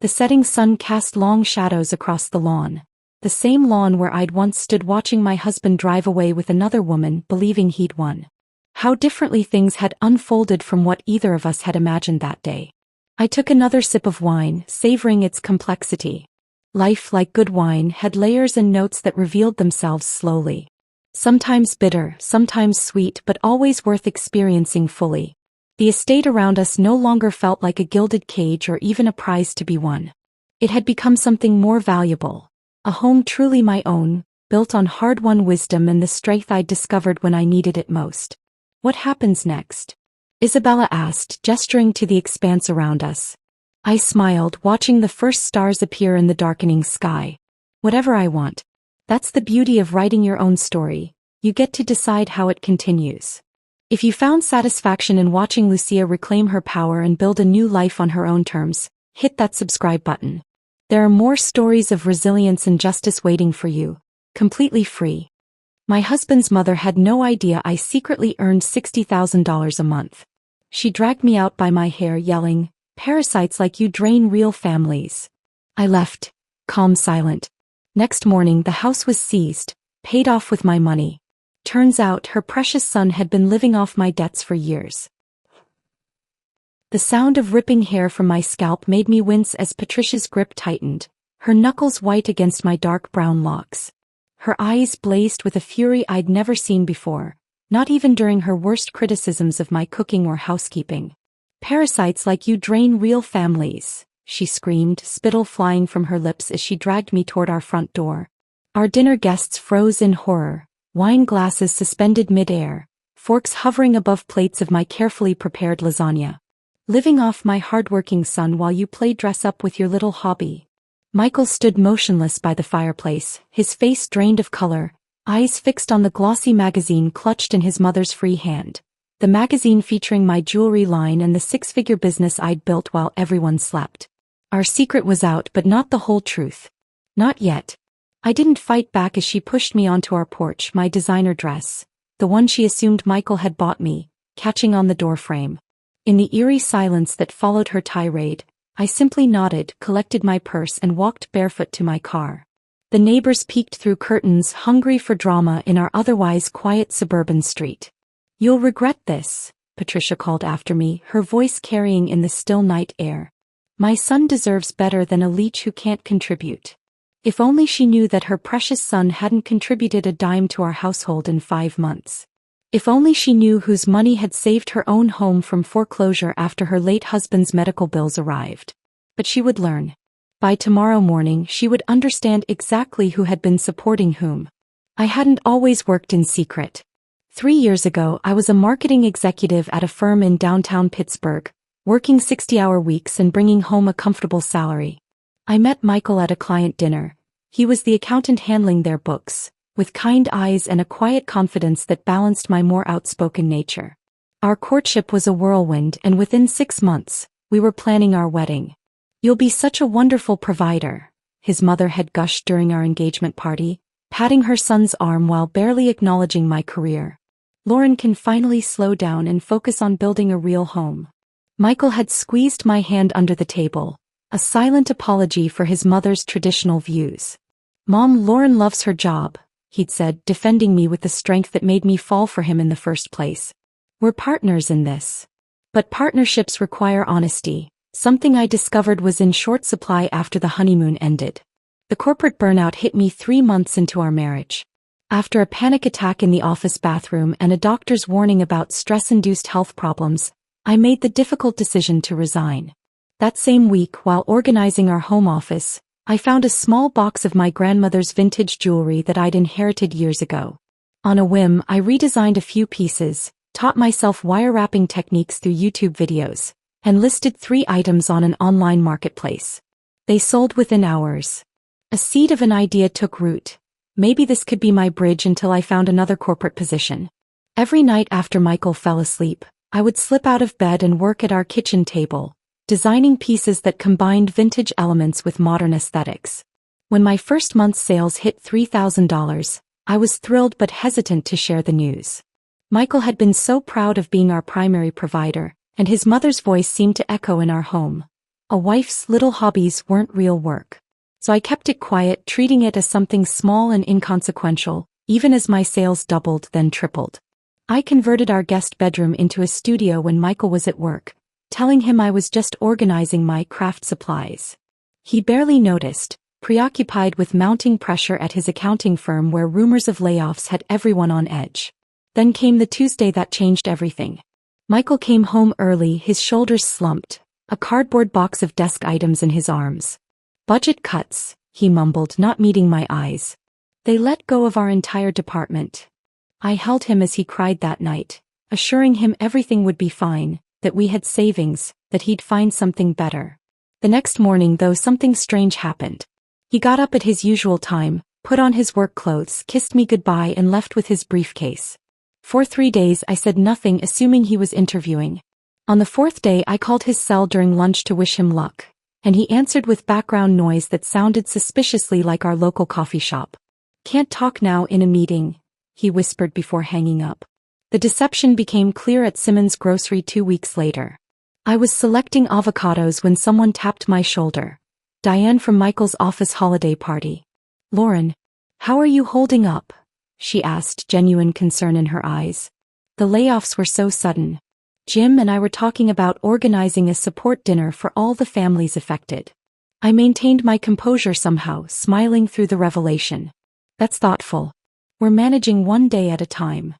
The setting sun cast long shadows across the lawn. The same lawn where I'd once stood watching my husband drive away with another woman, believing he'd won. How differently things had unfolded from what either of us had imagined that day. I took another sip of wine, savoring its complexity. Life, like good wine, had layers and notes that revealed themselves slowly. Sometimes bitter, sometimes sweet, but always worth experiencing fully. The estate around us no longer felt like a gilded cage or even a prize to be won. It had become something more valuable. A home truly my own, built on hard-won wisdom and the strength I'd discovered when I needed it most. What happens next? Isabella asked, gesturing to the expanse around us. I smiled, watching the first stars appear in the darkening sky. Whatever I want. That's the beauty of writing your own story. You get to decide how it continues. If you found satisfaction in watching Lucia reclaim her power and build a new life on her own terms, hit that subscribe button. There are more stories of resilience and justice waiting for you, completely free. My husband's mother had no idea I secretly earned $60,000 a month. She dragged me out by my hair, yelling, "Parasites like you drain real families." I left, calm, silent. Next morning the house was seized, paid off with my money. Turns out her precious son had been living off my debts for years. The sound of ripping hair from my scalp made me wince as Patricia's grip tightened, her knuckles white against my dark brown locks. Her eyes blazed with a fury I'd never seen before, not even during her worst criticisms of my cooking or housekeeping. "Parasites like you drain real families," she screamed, spittle flying from her lips as she dragged me toward our front door. Our dinner guests froze in horror, wine glasses suspended mid-air, forks hovering above plates of my carefully prepared lasagna. "Living off my hard-working son while you play dress-up with your little hobby." Michael stood motionless by the fireplace, his face drained of color, eyes fixed on the glossy magazine clutched in his mother's free hand. The magazine featuring my jewelry line and the six-figure business I'd built while everyone slept. Our secret was out, but not the whole truth. Not yet. I didn't fight back as she pushed me onto our porch, my designer dress, the one she assumed Michael had bought me, catching on the doorframe. In the eerie silence that followed her tirade, I simply nodded, collected my purse and walked barefoot to my car. The neighbors peeked through curtains, hungry for drama in our otherwise quiet suburban street. "You'll regret this," Patricia called after me, her voice carrying in the still night air. "My son deserves better than a leech who can't contribute." If only she knew that her precious son hadn't contributed a dime to our household in 5 months. If only she knew whose money had saved her own home from foreclosure after her late husband's medical bills arrived. But she would learn. By tomorrow morning she would understand exactly who had been supporting whom. I hadn't always worked in secret. 3 years ago I was a marketing executive at a firm in downtown Pittsburgh, working 60-hour weeks and bringing home a comfortable salary. I met Michael at a client dinner. He was the accountant handling their books, with kind eyes and a quiet confidence that balanced my more outspoken nature. Our courtship was a whirlwind, and within 6 months, we were planning our wedding. "You'll be such a wonderful provider," his mother had gushed during our engagement party, patting her son's arm while barely acknowledging my career. "Lauren can finally slow down and focus on building a real home." Michael had squeezed my hand under the table, a silent apology for his mother's traditional views. "Mom, Lauren loves her job," he'd said, defending me with the strength that made me fall for him in the first place. "We're partners in this." But partnerships require honesty, something I discovered was in short supply after the honeymoon ended. The corporate burnout hit me 3 months into our marriage. After a panic attack in the office bathroom and a doctor's warning about stress-induced health problems, I made the difficult decision to resign. That same week, while organizing our home office, I found a small box of my grandmother's vintage jewelry that I'd inherited years ago. On a whim, I redesigned a few pieces, taught myself wire wrapping techniques through YouTube videos, and listed 3 items on an online marketplace. They sold within hours. A seed of an idea took root. Maybe this could be my bridge until I found another corporate position. Every night after Michael fell asleep, I would slip out of bed and work at our kitchen table, designing pieces that combined vintage elements with modern aesthetics. When my first month's sales hit $3,000, I was thrilled but hesitant to share the news. Michael had been so proud of being our primary provider, and his mother's voice seemed to echo in our home. A wife's little hobbies weren't real work. So I kept it quiet, treating it as something small and inconsequential, even as my sales doubled then tripled. I converted our guest bedroom into a studio when Michael was at work, telling him I was just organizing my craft supplies. He barely noticed, preoccupied with mounting pressure at his accounting firm where rumors of layoffs had everyone on edge. Then came the Tuesday that changed everything. Michael came home early, his shoulders slumped, a cardboard box of desk items in his arms. Budget cuts, he mumbled, not meeting my eyes. They let go of our entire department. I held him as he cried that night, assuring him everything would be fine, that we had savings, that he'd find something better. The next morning, though, something strange happened. He got up at his usual time, put on his work clothes, kissed me goodbye and left with his briefcase. For 3 days I said nothing, assuming he was interviewing. On the 4th day I called his cell during lunch to wish him luck, and he answered with background noise that sounded suspiciously like our local coffee shop. "Can't talk now, in a meeting," he whispered before hanging up. The deception became clear at Simmons' grocery 2 weeks later. I was selecting avocados when someone tapped my shoulder. Diane from Michael's office holiday party. "Lauren, how are you holding up?" she asked, genuine concern in her eyes. The layoffs were so sudden. Jim and I were talking about organizing a support dinner for all the families affected. I maintained my composure somehow, smiling through the revelation. "That's thoughtful. We're managing one day at a time."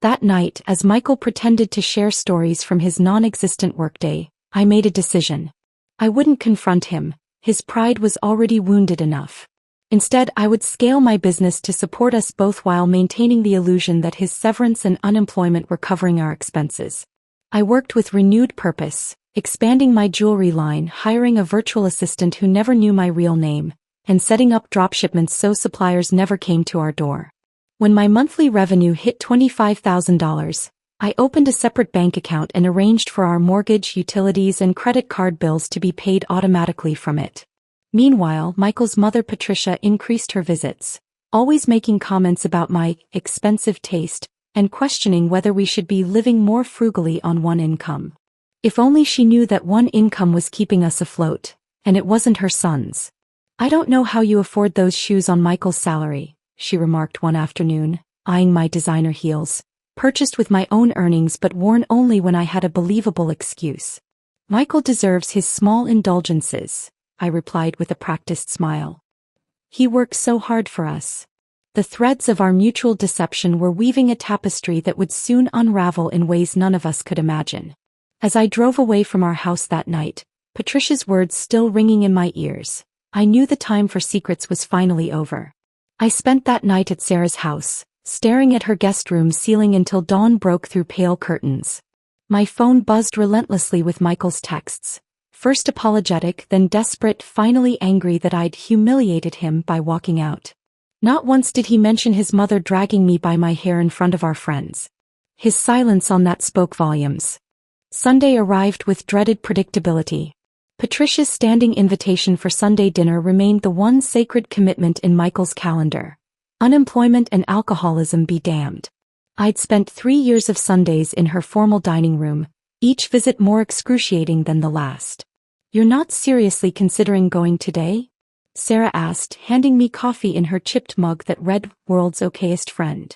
That night, as Michael pretended to share stories from his non-existent workday, I made a decision. I wouldn't confront him, his pride was already wounded enough. Instead, I would scale my business to support us both while maintaining the illusion that his severance and unemployment were covering our expenses. I worked with renewed purpose, expanding my jewelry line, hiring a virtual assistant who never knew my real name, and setting up dropshipments so suppliers never came to our door. When my monthly revenue hit $25,000, I opened a separate bank account and arranged for our mortgage, utilities, and credit card bills to be paid automatically from it. Meanwhile, Michael's mother Patricia increased her visits, always making comments about my expensive taste, and questioning whether we should be living more frugally on one income. If only she knew that one income was keeping us afloat, and it wasn't her son's. "I don't know how you afford those shoes on Michael's salary," she remarked one afternoon, eyeing my designer heels, purchased with my own earnings but worn only when I had a believable excuse. "Michael deserves his small indulgences," I replied with a practiced smile. "He works so hard for us." The threads of our mutual deception were weaving a tapestry that would soon unravel in ways none of us could imagine. As I drove away from our house that night, Patricia's words still ringing in my ears, I knew the time for secrets was finally over. I spent that night at Sarah's house, staring at her guest room ceiling until dawn broke through pale curtains. My phone buzzed relentlessly with Michael's texts, first apologetic, then desperate, finally angry that I'd humiliated him by walking out. Not once did he mention his mother dragging me by my hair in front of our friends. His silence on that spoke volumes. Sunday arrived with dreaded predictability. Patricia's standing invitation for Sunday dinner remained the one sacred commitment in Michael's calendar. Unemployment and alcoholism be damned. I'd spent 3 years of Sundays in her formal dining room, each visit more excruciating than the last. "You're not seriously considering going today?" Sarah asked, handing me coffee in her chipped mug that read, "World's okayest friend."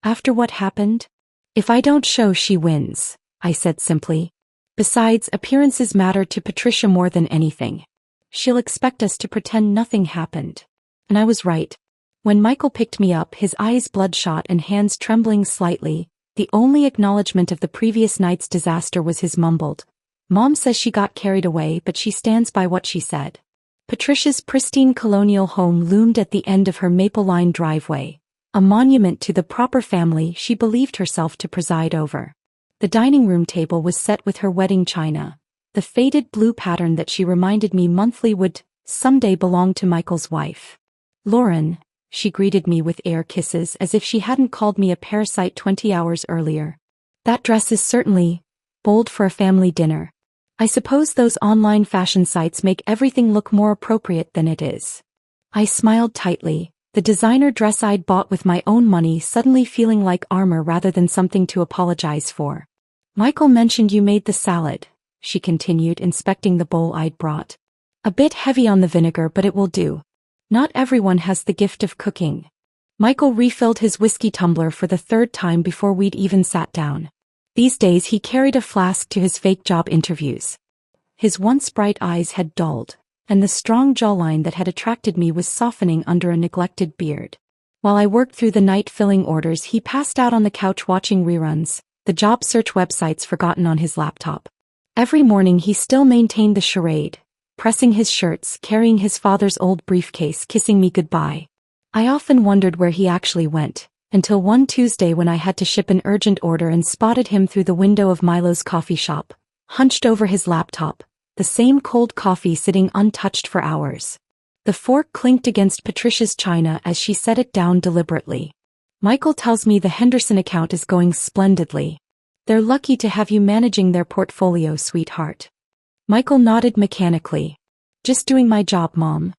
"After what happened?" "If I don't show, she wins," I said simply. "Besides, appearances matter to Patricia more than anything. She'll expect us to pretend nothing happened." And I was right. When Michael picked me up, his eyes bloodshot and hands trembling slightly, the only acknowledgement of the previous night's disaster was his mumbled, "Mom says she got carried away, but she stands by what she said." Patricia's pristine colonial home loomed at the end of her maple-lined driveway, a monument to the proper family she believed herself to preside over. The dining room table was set with her wedding china, the faded blue pattern that she reminded me monthly would someday belong to Michael's wife. "Lauren," she greeted me with air kisses as if she hadn't called me a parasite 20 hours earlier. "That dress is certainly bold for a family dinner. I suppose those online fashion sites make everything look more appropriate than it is." I smiled tightly, the designer dress I'd bought with my own money suddenly feeling like armor rather than something to apologize for. Michael mentioned you made the salad, she continued, inspecting the bowl I'd brought. A bit heavy on the vinegar, but it will do. Not everyone has the gift of cooking. Michael refilled his whiskey tumbler for the third time before we'd even sat down. These days he carried a flask to his fake job interviews. His once bright eyes had dulled, and the strong jawline that had attracted me was softening under a neglected beard. While I worked through the night filling orders, he passed out on the couch watching reruns, the job search websites forgotten on his laptop. Every morning he still maintained the charade, pressing his shirts, carrying his father's old briefcase, kissing me goodbye. I often wondered where he actually went, until one Tuesday when I had to ship an urgent order and spotted him through the window of Milo's coffee shop, hunched over his laptop, the same cold coffee sitting untouched for hours. The fork clinked against Patricia's china as she set it down deliberately. Michael tells me the Henderson account is going splendidly. They're lucky to have you managing their portfolio, sweetheart. Michael nodded mechanically. Just doing my job, Mom.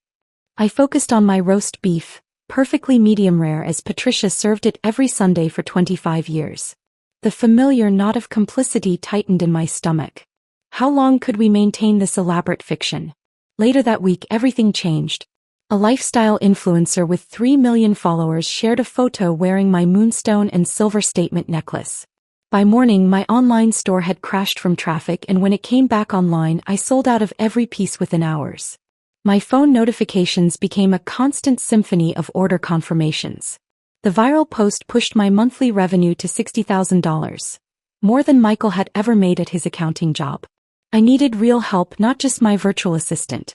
I focused on my roast beef, perfectly medium rare as Patricia served it every Sunday for 25 years. The familiar knot of complicity tightened in my stomach. How long could we maintain this elaborate fiction? Later that week everything changed. A lifestyle influencer with 3 million followers shared a photo wearing my moonstone and silver statement necklace. By morning my online store had crashed from traffic, and when it came back online I sold out of every piece within hours. My phone notifications became a constant symphony of order confirmations. The viral post pushed my monthly revenue to $60,000. More than Michael had ever made at his accounting job. I needed real help, not just my virtual assistant.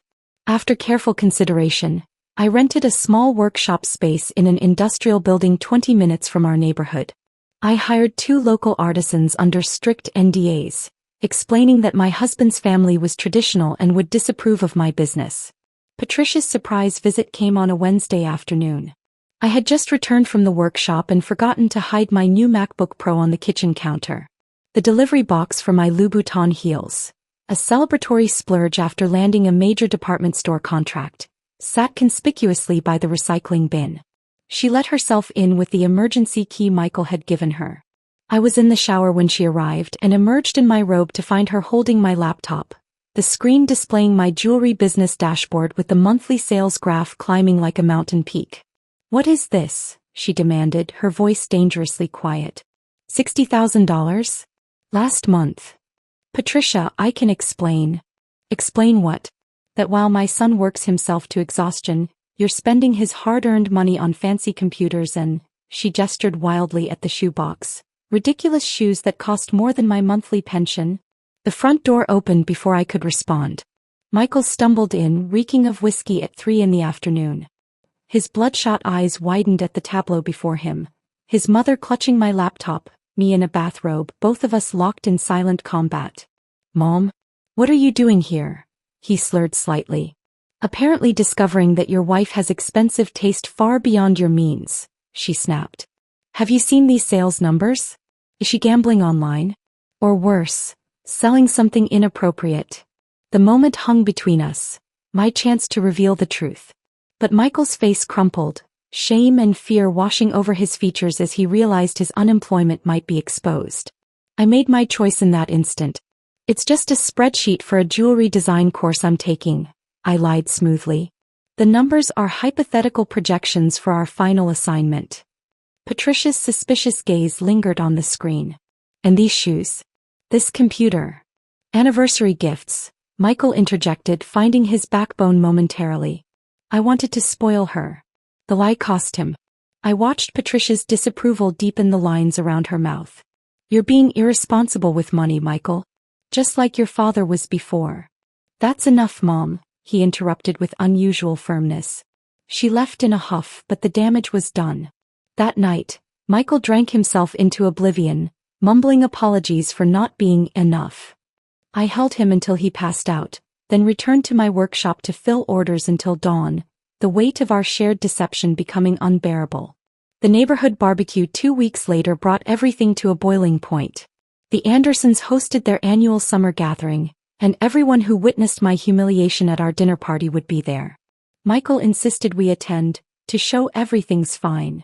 After careful consideration, I rented a small workshop space in an industrial building 20 minutes from our neighborhood. I hired 2 local artisans under strict NDAs, explaining that my husband's family was traditional and would disapprove of my business. Patricia's surprise visit came on a Wednesday afternoon. I had just returned from the workshop and forgotten to hide my new MacBook Pro on the kitchen counter. The delivery box for my Louboutin heels, a celebratory splurge after landing a major department store contract, sat conspicuously by the recycling bin. She let herself in with the emergency key Michael had given her. I was in the shower when she arrived and emerged in my robe to find her holding my laptop, the screen displaying my jewelry business dashboard with the monthly sales graph climbing like a mountain peak. "What is this?" she demanded, her voice dangerously quiet. $60,000? Last month. Patricia, I can explain. Explain what? That while my son works himself to exhaustion, you're spending his hard-earned money on fancy computers and, she gestured wildly at the shoebox, ridiculous shoes that cost more than my monthly pension. The front door opened before I could respond. Michael stumbled in, reeking of whiskey at 3 in the afternoon. His bloodshot eyes widened at the tableau before him, his mother clutching my laptop, me in a bathrobe, both of us locked in silent combat. "Mom? What are you doing here?" he slurred slightly. "Apparently discovering that your wife has expensive taste far beyond your means," she snapped. "Have you seen these sales numbers? Is she gambling online? Or worse, selling something inappropriate?" The moment hung between us, my chance to reveal the truth. But Michael's face crumpled, shame and fear washing over his features as he realized his unemployment might be exposed. I made my choice in that instant. "It's just a spreadsheet for a jewelry design course I'm taking," I lied smoothly. "The numbers are hypothetical projections for our final assignment." Patricia's suspicious gaze lingered on the screen. "And these shoes? This computer?" "Anniversary gifts," Michael interjected, finding his backbone momentarily. I wanted to spoil her. The lie cost him. I watched Patricia's disapproval deepen the lines around her mouth. "You're being irresponsible with money, Michael. Just like your father was before." "That's enough, Mom," he interrupted with unusual firmness. She left in a huff, but the damage was done. That night, Michael drank himself into oblivion, mumbling apologies for not being enough. I held him until he passed out, then returned to my workshop to fill orders until dawn, the weight of our shared deception becoming unbearable. The neighborhood barbecue 2 weeks later brought everything to a boiling point. The Andersons hosted their annual summer gathering, and everyone who witnessed my humiliation at our dinner party would be there. Michael insisted we attend, to show everything's fine.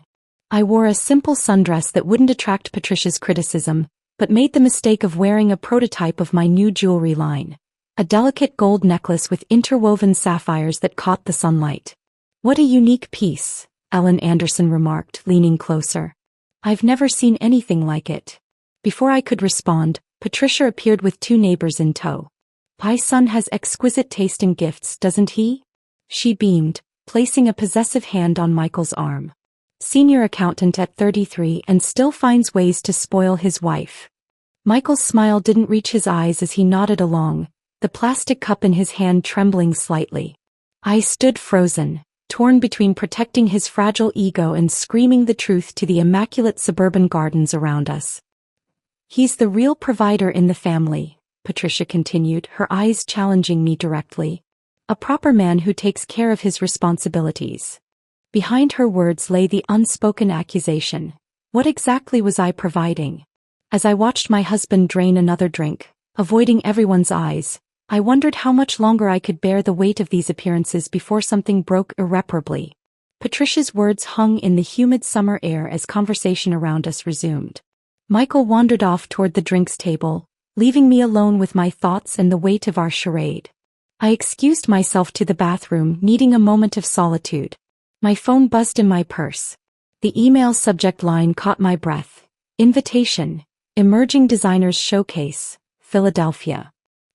I wore a simple sundress that wouldn't attract Patricia's criticism, but made the mistake of wearing a prototype of my new jewelry line. A delicate gold necklace with interwoven sapphires that caught the sunlight. "What a unique piece," Ellen Anderson remarked, leaning closer. "I've never seen anything like it." Before I could respond, Patricia appeared with 2 neighbors in tow. "My son has exquisite taste in gifts, doesn't he?" She beamed, placing a possessive hand on Michael's arm. "Senior accountant at 33 and still finds ways to spoil his wife." Michael's smile didn't reach his eyes as he nodded along, the plastic cup in his hand trembling slightly. I stood frozen, torn between protecting his fragile ego and screaming the truth to the immaculate suburban gardens around us. "He's the real provider in the family," Patricia continued, her eyes challenging me directly. "A proper man who takes care of his responsibilities." Behind her words lay the unspoken accusation. What exactly was I providing? As I watched my husband drain another drink, avoiding everyone's eyes, I wondered how much longer I could bear the weight of these appearances before something broke irreparably. Patricia's words hung in the humid summer air as conversation around us resumed. Michael wandered off toward the drinks table, leaving me alone with my thoughts and the weight of our charade. I excused myself to the bathroom, needing a moment of solitude. My phone buzzed in my purse. The email subject line caught my breath. Invitation. Emerging Designers Showcase, Philadelphia.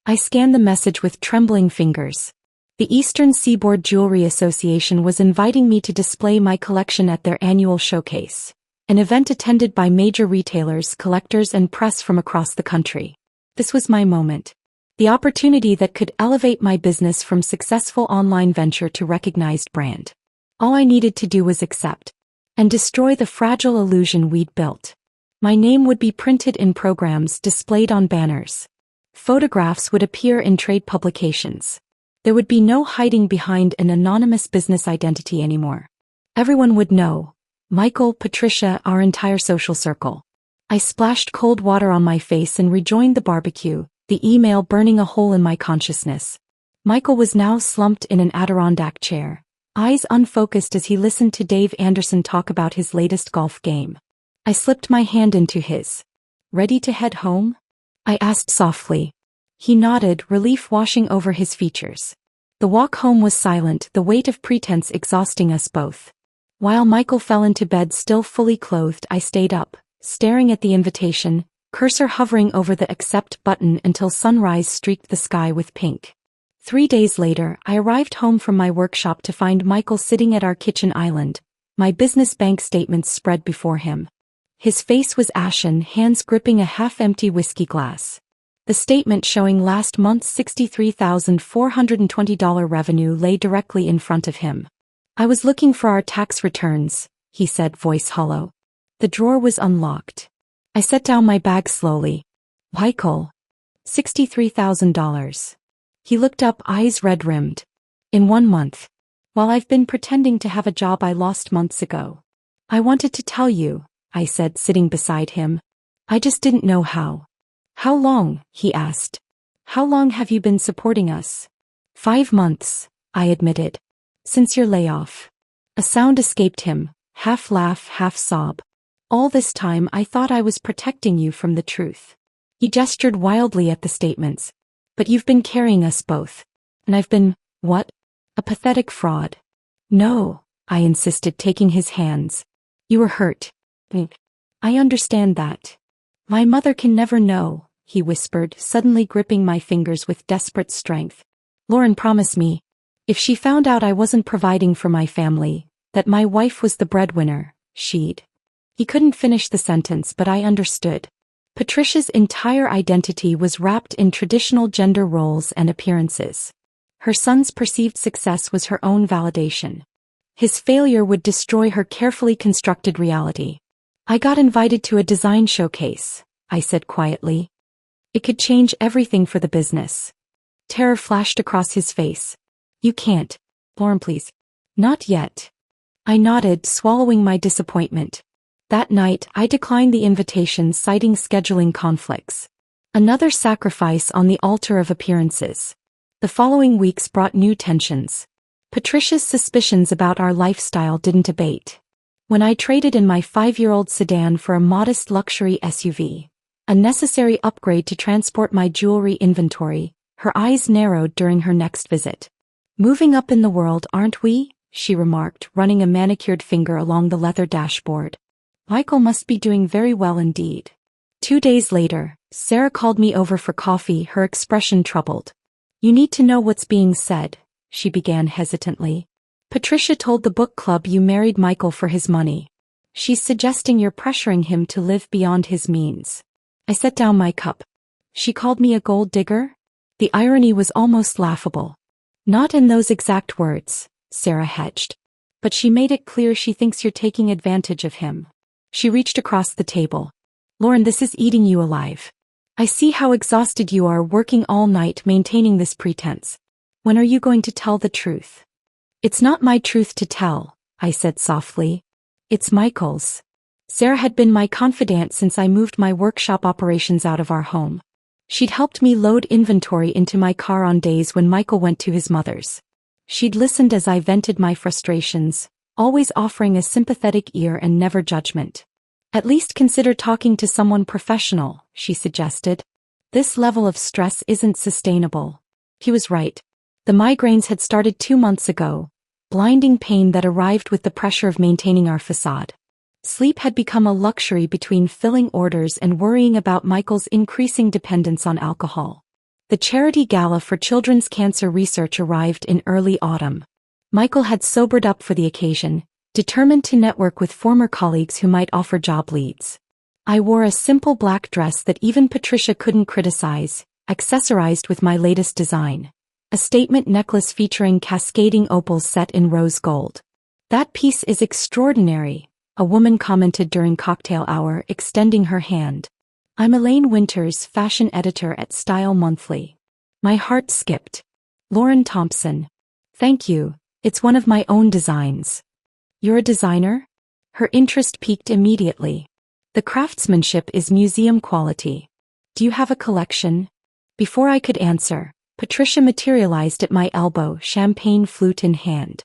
I scanned the message with trembling fingers. The Eastern Seaboard Jewelry Association was inviting me to display my collection at their annual showcase, an event attended by major retailers, collectors, and press from across the country. This was my moment. The opportunity that could elevate my business from successful online venture to recognized brand. All I needed to do was accept and destroy the fragile illusion we'd built. My name would be printed in programs, displayed on banners. Photographs would appear in trade publications. There would be no hiding behind an anonymous business identity anymore. Everyone would know. Michael, Patricia, our entire social circle. I splashed cold water on my face and rejoined the barbecue, the email burning a hole in my consciousness. Michael was now slumped in an Adirondack chair, eyes unfocused as he listened to Dave Anderson talk about his latest golf game. I slipped my hand into his. "Ready to head home?" I asked softly. He nodded, relief washing over his features. The walk home was silent, the weight of pretense exhausting us both. While Michael fell into bed still fully clothed, I stayed up, staring at the invitation, cursor hovering over the accept button until sunrise streaked the sky with pink. 3 days later, I arrived home from my workshop to find Michael sitting at our kitchen island, my business bank statements spread before him. His face was ashen, hands gripping a half-empty whiskey glass. The statement showing last month's $63,420 revenue lay directly in front of him. "I was looking for our tax returns," he said, voice hollow. The drawer was unlocked. I set down my bag slowly. "Michael, $63,000. He looked up, eyes red-rimmed. "In 1 month. While I've been pretending to have a job I lost months ago. I wanted to tell you," I said, sitting beside him. "I just didn't know how." "How long?" he asked. "How long have you been supporting us?" 5 months, I admitted. "Since your layoff." A sound escaped him, half laugh, half sob. "All this time I thought I was protecting you from the truth." He gestured wildly at the statements. "But you've been carrying us both. And I've been, what? A pathetic fraud." "No," I insisted, taking his hands. "You were hurt." "I understand that. My mother can never know," he whispered, suddenly gripping my fingers with desperate strength. "Lauren promised me, if she found out I wasn't providing for my family, that my wife was the breadwinner, she'd..." He couldn't finish the sentence, but I understood. Patricia's entire identity was wrapped in traditional gender roles and appearances. Her son's perceived success was her own validation. His failure would destroy her carefully constructed reality. "I got invited to a design showcase," I said quietly. "It could change everything for the business." Terror flashed across his face. "You can't. Lauren, please." "Not yet." I nodded, swallowing my disappointment. That night, I declined the invitation, citing scheduling conflicts. Another sacrifice on the altar of appearances. The following weeks brought new tensions. Patricia's suspicions about our lifestyle didn't abate. When I traded in my 5-year-old sedan for a modest luxury SUV, A necessary upgrade to transport my jewelry inventory. Her eyes narrowed during her next visit. Moving up in the world, aren't we? She remarked, running a manicured finger along the leather dashboard. Michael must be doing very well indeed. 2 days later, Sarah called me over for coffee, her expression troubled. You need to know what's being said, she began hesitantly. Patricia told the book club you married Michael for his money. She's suggesting you're pressuring him to live beyond his means. I set down my cup. She called me a gold digger? The irony was almost laughable. Not in those exact words, Sarah hedged. But she made it clear she thinks you're taking advantage of him. She reached across the table. Lauren, this is eating you alive. I see how exhausted you are working all night maintaining this pretense. When are you going to tell the truth? It's not my truth to tell, I said softly. It's Michael's. Sarah had been my confidant since I moved my workshop operations out of our home. She'd helped me load inventory into my car on days when Michael went to his mother's. She'd listened as I vented my frustrations, always offering a sympathetic ear and never judgment. At least consider talking to someone professional, she suggested. This level of stress isn't sustainable. He was right. The migraines had started 2 months ago, blinding pain that arrived with the pressure of maintaining our facade. Sleep had become a luxury between filling orders and worrying about Michael's increasing dependence on alcohol. The charity gala for children's cancer research arrived in early autumn. Michael had sobered up for the occasion, determined to network with former colleagues who might offer job leads. I wore a simple black dress that even Patricia couldn't criticize, accessorized with my latest design. A statement necklace featuring cascading opals set in rose gold. That piece is extraordinary, a woman commented during cocktail hour, extending her hand. I'm Elaine Winters, fashion editor at Style Monthly. My heart skipped. Lauren Thompson. Thank you, it's one of my own designs. You're a designer? Her interest piqued immediately. The craftsmanship is museum quality. Do you have a collection? Before I could answer, Patricia materialized at my elbow, champagne flute in hand.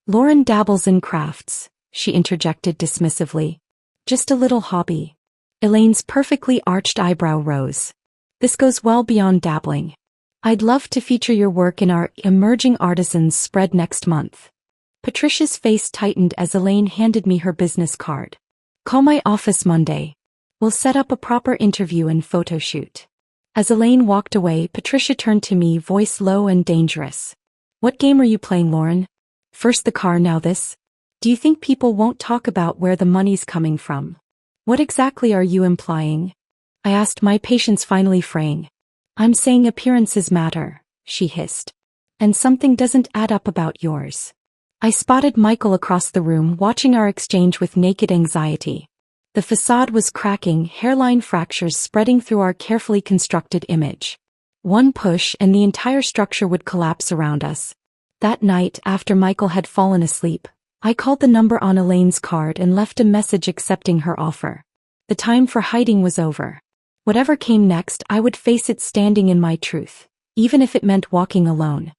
Lauren dabbles in crafts, she interjected dismissively. Just a little hobby. Elaine's perfectly arched eyebrow rose. This goes well beyond dabbling. I'd love to feature your work in our Emerging Artisans spread next month. Patricia's face tightened as Elaine handed me her business card. Call my office Monday. We'll set up a proper interview and photo shoot. As Elaine walked away, Patricia turned to me, voice low and dangerous. What game are you playing, Lauren? First the car, now this? Do you think people won't talk about where the money's coming from? What exactly are you implying? I asked, my patience finally fraying. I'm saying appearances matter, she hissed. And something doesn't add up about yours. I spotted Michael across the room, watching our exchange with naked anxiety. The facade was cracking, hairline fractures spreading through our carefully constructed image. One push and the entire structure would collapse around us. That night, after Michael had fallen asleep, I called the number on Elaine's card and left a message accepting her offer. The time for hiding was over. Whatever came next, I would face it standing in my truth, even if it meant walking alone.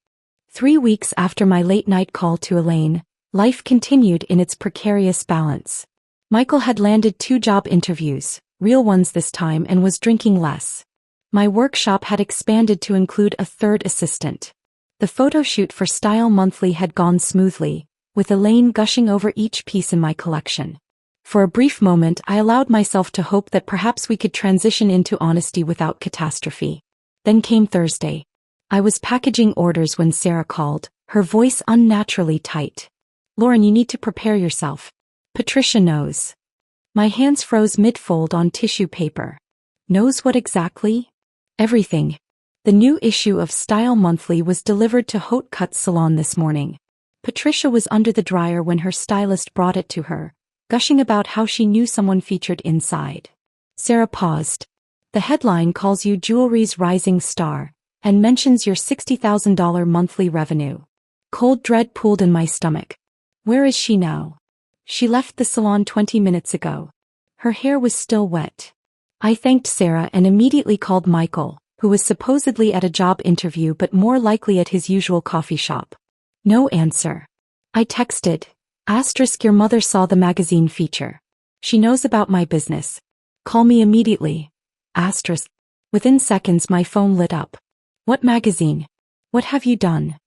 3 weeks after my late-night call to Elaine, life continued in its precarious balance. Michael had landed 2 job interviews, real ones this time, and was drinking less. My workshop had expanded to include a 3rd assistant. The photo shoot for Style Monthly had gone smoothly, with Elaine gushing over each piece in my collection. For a brief moment, I allowed myself to hope that perhaps we could transition into honesty without catastrophe. Then came Thursday. I was packaging orders when Sarah called, her voice unnaturally tight. Lauren, you need to prepare yourself. Patricia knows. My hands froze mid-fold on tissue paper. Knows what exactly? Everything. The new issue of Style Monthly was delivered to Haute Cut Salon this morning. Patricia was under the dryer when her stylist brought it to her, gushing about how she knew someone featured inside. Sarah paused. The headline calls you jewelry's rising star, and mentions your $60,000 monthly revenue. Cold dread pooled in my stomach. Where is she now? She left the salon 20 minutes ago. Her hair was still wet. I thanked Sarah and immediately called Michael, who was supposedly at a job interview but more likely at his usual coffee shop. No answer. I texted, * your mother *saw the magazine feature. She knows about my business. Call me immediately. * Asterisk. Within seconds my phone lit up. What magazine? What have you done?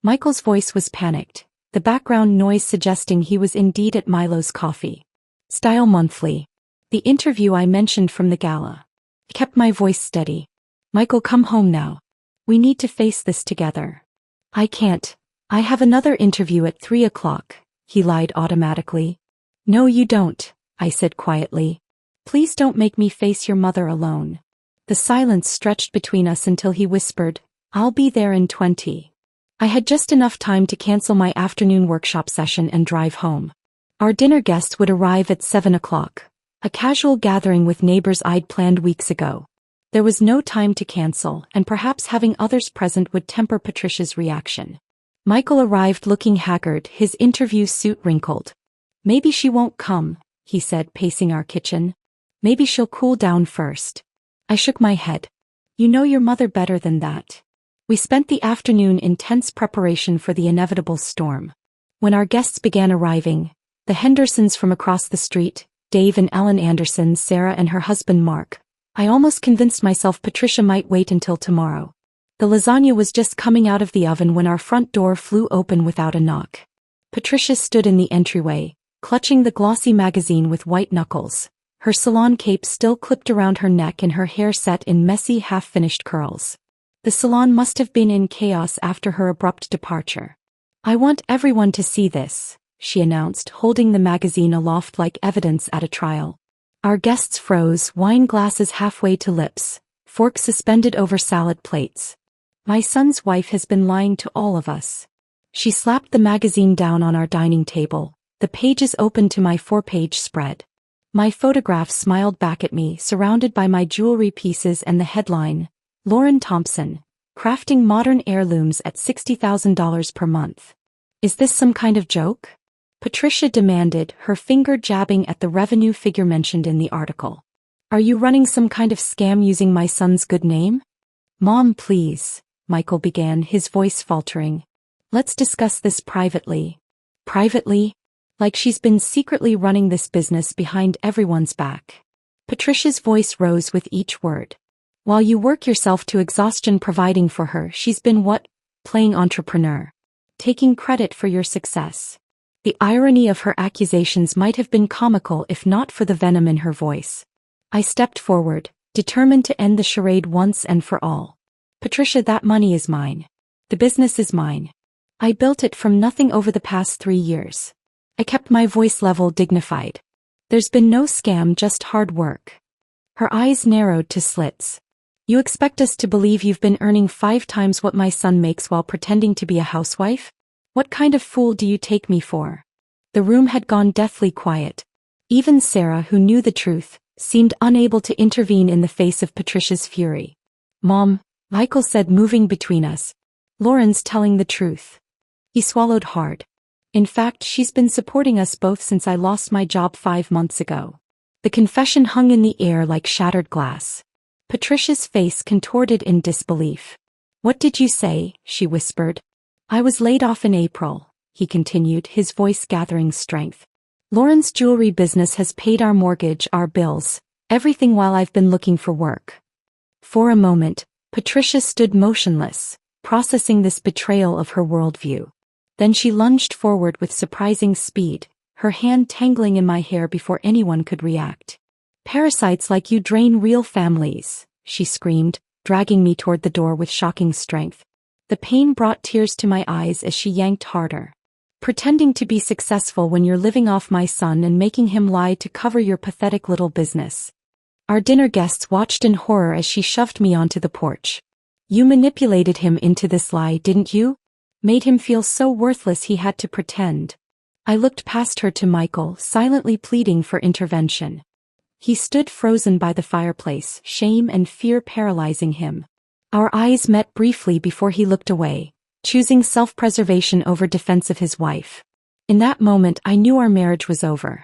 Michael's voice was panicked, the background noise suggesting he was indeed at Milo's Coffee. Style Monthly. The interview I mentioned from the gala. I kept my voice steady. Michael, come home now. We need to face this together. I can't. I have another interview at 3 o'clock, he lied automatically. No you don't, I said quietly. Please don't make me face your mother alone. The silence stretched between us until he whispered, I'll be there in 20. I had just enough time to cancel my afternoon workshop session and drive home. Our dinner guests would arrive at 7 o'clock, a casual gathering with neighbors I'd planned weeks ago. There was no time to cancel, and perhaps having others present would temper Patricia's reaction. Michael arrived looking haggard, his interview suit wrinkled. Maybe she won't come, he said, pacing our kitchen. Maybe she'll cool down first. I shook my head. You know your mother better than that. We spent the afternoon in tense preparation for the inevitable storm. When our guests began arriving, the Hendersons from across the street, Dave and Ellen Anderson, Sarah and her husband Mark, I almost convinced myself Patricia might wait until tomorrow. The lasagna was just coming out of the oven when our front door flew open without a knock. Patricia stood in the entryway, clutching the glossy magazine with white knuckles, her salon cape still clipped around her neck and her hair set in messy half-finished curls. The salon must have been in chaos after her abrupt departure. I want everyone to see this, she announced, holding the magazine aloft like evidence at a trial. Our guests froze, wine glasses halfway to lips, forks suspended over salad plates. My son's wife has been lying to all of us. She slapped the magazine down on our dining table, the pages open to my 4-page spread. My photograph smiled back at me, surrounded by my jewelry pieces and the headline, Lauren Thompson, crafting modern heirlooms at $60,000 per month. Is this some kind of joke? Patricia demanded, her finger jabbing at the revenue figure mentioned in the article. Are you running some kind of scam using my son's good name? Mom, please, Michael began, his voice faltering. Let's discuss this privately. Privately? Like she's been secretly running this business behind everyone's back. Patricia's voice rose with each word. While you work yourself to exhaustion providing for her, she's been what? Playing entrepreneur. Taking credit for your success. The irony of her accusations might have been comical if not for the venom in her voice. I stepped forward, determined to end the charade once and for all. Patricia, that money is mine. The business is mine. I built it from nothing over the past 3 years. I kept my voice level, dignified. There's been no scam, just hard work. Her eyes narrowed to slits. You expect us to believe you've been earning 5 times what my son makes while pretending to be a housewife? What kind of fool do you take me for? The room had gone deathly quiet. Even Sarah, who knew the truth, seemed unable to intervene in the face of Patricia's fury. Mom, Michael said, moving between us. Lauren's telling the truth. He swallowed hard. In fact, she's been supporting us both since I lost my job 5 months ago. The confession hung in the air like shattered glass. Patricia's face contorted in disbelief. What did you say? She whispered. I was laid off in April, he continued, his voice gathering strength. Lauren's jewelry business has paid our mortgage, our bills, everything while I've been looking for work. For a moment, Patricia stood motionless, processing this betrayal of her worldview. Then she lunged forward with surprising speed, her hand tangling in my hair before anyone could react. Parasites like you drain real families, she screamed, dragging me toward the door with shocking strength. The pain brought tears to my eyes as she yanked harder. Pretending to be successful when you're living off my son and making him lie to cover your pathetic little business. Our dinner guests watched in horror as she shoved me onto the porch. You manipulated him into this lie, didn't you? Made him feel so worthless he had to pretend. I looked past her to Michael, silently pleading for intervention. He stood frozen by the fireplace, shame and fear paralyzing him. Our eyes met briefly before he looked away, choosing self-preservation over defense of his wife. In that moment I knew our marriage was over.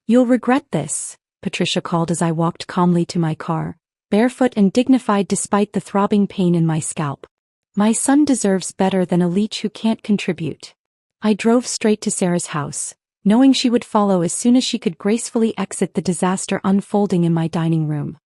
You'll regret this, Patricia called as I walked calmly to my car, barefoot and dignified despite the throbbing pain in my scalp. My son deserves better than a leech who can't contribute. I drove straight to Sarah's house, knowing she would follow as soon as she could gracefully exit the disaster unfolding in my dining room.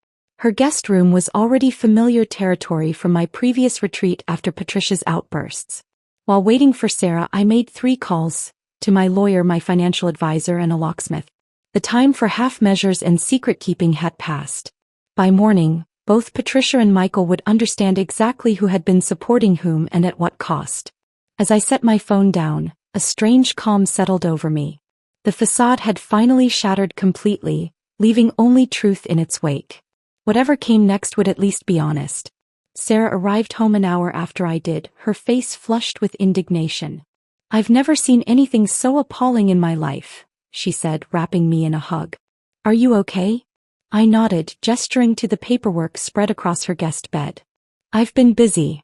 Her guest room was already familiar territory from my previous retreat after Patricia's outbursts. While waiting for Sarah, I made 3 calls, to my lawyer, my financial advisor, and a locksmith. The time for half measures and secret-keeping had passed. By morning, both Patricia and Michael would understand exactly who had been supporting whom and at what cost. As I set my phone down, a strange calm settled over me. The facade had finally shattered completely, leaving only truth in its wake. Whatever came next would at least be honest. Sarah arrived home an hour after I did, her face flushed with indignation. "I've never seen anything so appalling in my life," she said, wrapping me in a hug. "Are you okay?" I nodded, gesturing to the paperwork spread across her guest bed. "I've been busy."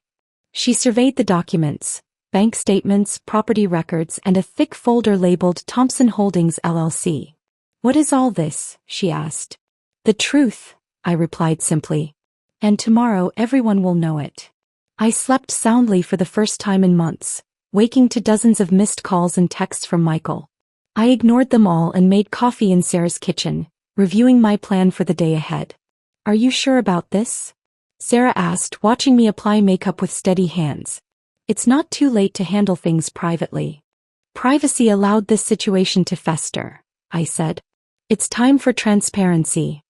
She surveyed the documents, bank statements, property records, and a thick folder labeled Thompson Holdings LLC. "What is all this?" she asked. "The truth," I replied simply. "And tomorrow everyone will know it." I slept soundly for the first time in months, waking to dozens of missed calls and texts from Michael. I ignored them all and made coffee in Sarah's kitchen, reviewing my plan for the day ahead. "Are you sure about this?" Sarah asked, watching me apply makeup with steady hands. "It's not too late to handle things privately." Privacy allowed this situation to fester, I said. "It's time for transparency."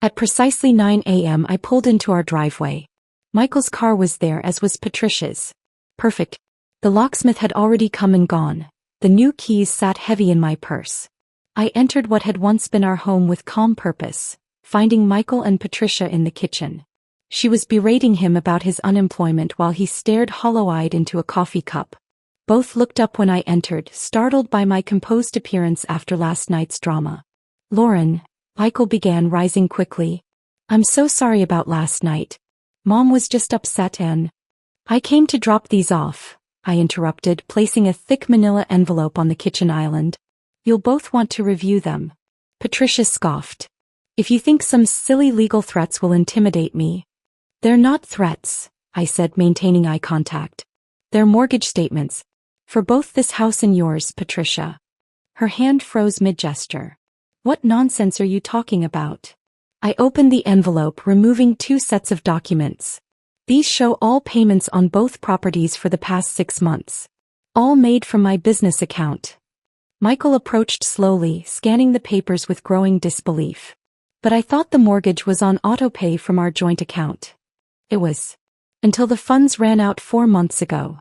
At precisely 9 a.m. I pulled into our driveway. Michael's car was there, as was Patricia's. Perfect. The locksmith had already come and gone. The new keys sat heavy in my purse. I entered what had once been our home with calm purpose, finding Michael and Patricia in the kitchen. She was berating him about his unemployment while he stared hollow-eyed into a coffee cup. Both looked up when I entered, startled by my composed appearance after last night's drama. "Lauren," Michael began, rising quickly. "I'm so sorry about last night. Mom was just upset and—" "I came to drop these off," I interrupted, placing a thick manila envelope on the kitchen island. "You'll both want to review them." Patricia scoffed. "If you think some silly legal threats will intimidate me." "They're not threats," I said, maintaining eye contact. "They're mortgage statements. For both this house and yours, Patricia." Her hand froze mid-gesture. "What nonsense are you talking about?" I opened the envelope, removing 2 sets of documents. "These show all payments on both properties for the past 6 months. All made from my business account." Michael approached slowly, scanning the papers with growing disbelief. "But I thought the mortgage was on auto-pay from our joint account." "It was. Until the funds ran out 4 months ago."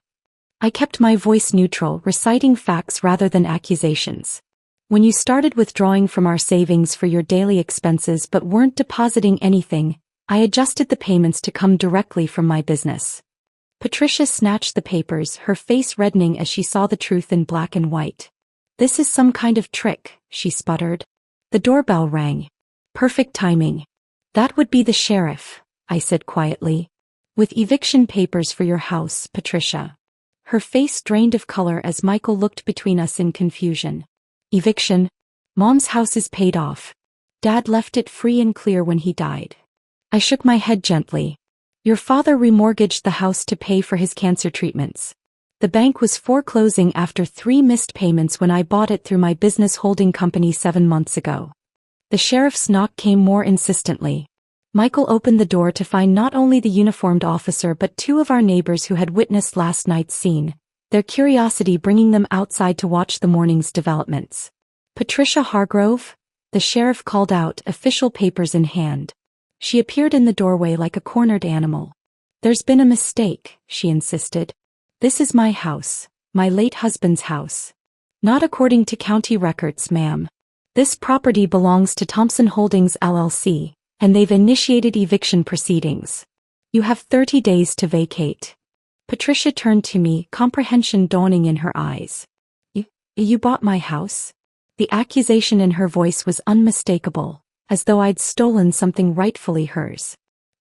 I kept my voice neutral, reciting facts rather than accusations. "When you started withdrawing from our savings for your daily expenses but weren't depositing anything, I adjusted the payments to come directly from my business." Patricia snatched the papers, her face reddening as she saw the truth in black and white. "This is some kind of trick," she sputtered. The doorbell rang. Perfect timing. "That would be the sheriff," I said quietly. "With eviction papers for your house, Patricia." Her face drained of color as Michael looked between us in confusion. "Eviction? Mom's house is paid off. Dad left it free and clear when he died." I shook my head gently. "Your father remortgaged the house to pay for his cancer treatments. The bank was foreclosing after 3 missed payments when I bought it through my business holding company 7 months ago." The sheriff's knock came more insistently. Michael opened the door to find not only the uniformed officer but 2 of our neighbors who had witnessed last night's scene, their curiosity bringing them outside to watch the morning's developments. "Patricia Hargrove?" the sheriff called out, official papers in hand. She appeared in the doorway like a cornered animal. "There's been a mistake," she insisted. "This is my house, my late husband's house." "Not according to county records, ma'am. This property belongs to Thompson Holdings LLC, and they've initiated eviction proceedings. You have 30 days to vacate." Patricia turned to me, comprehension dawning in her eyes. You bought my house?" The accusation in her voice was unmistakable, as though I'd stolen something rightfully hers.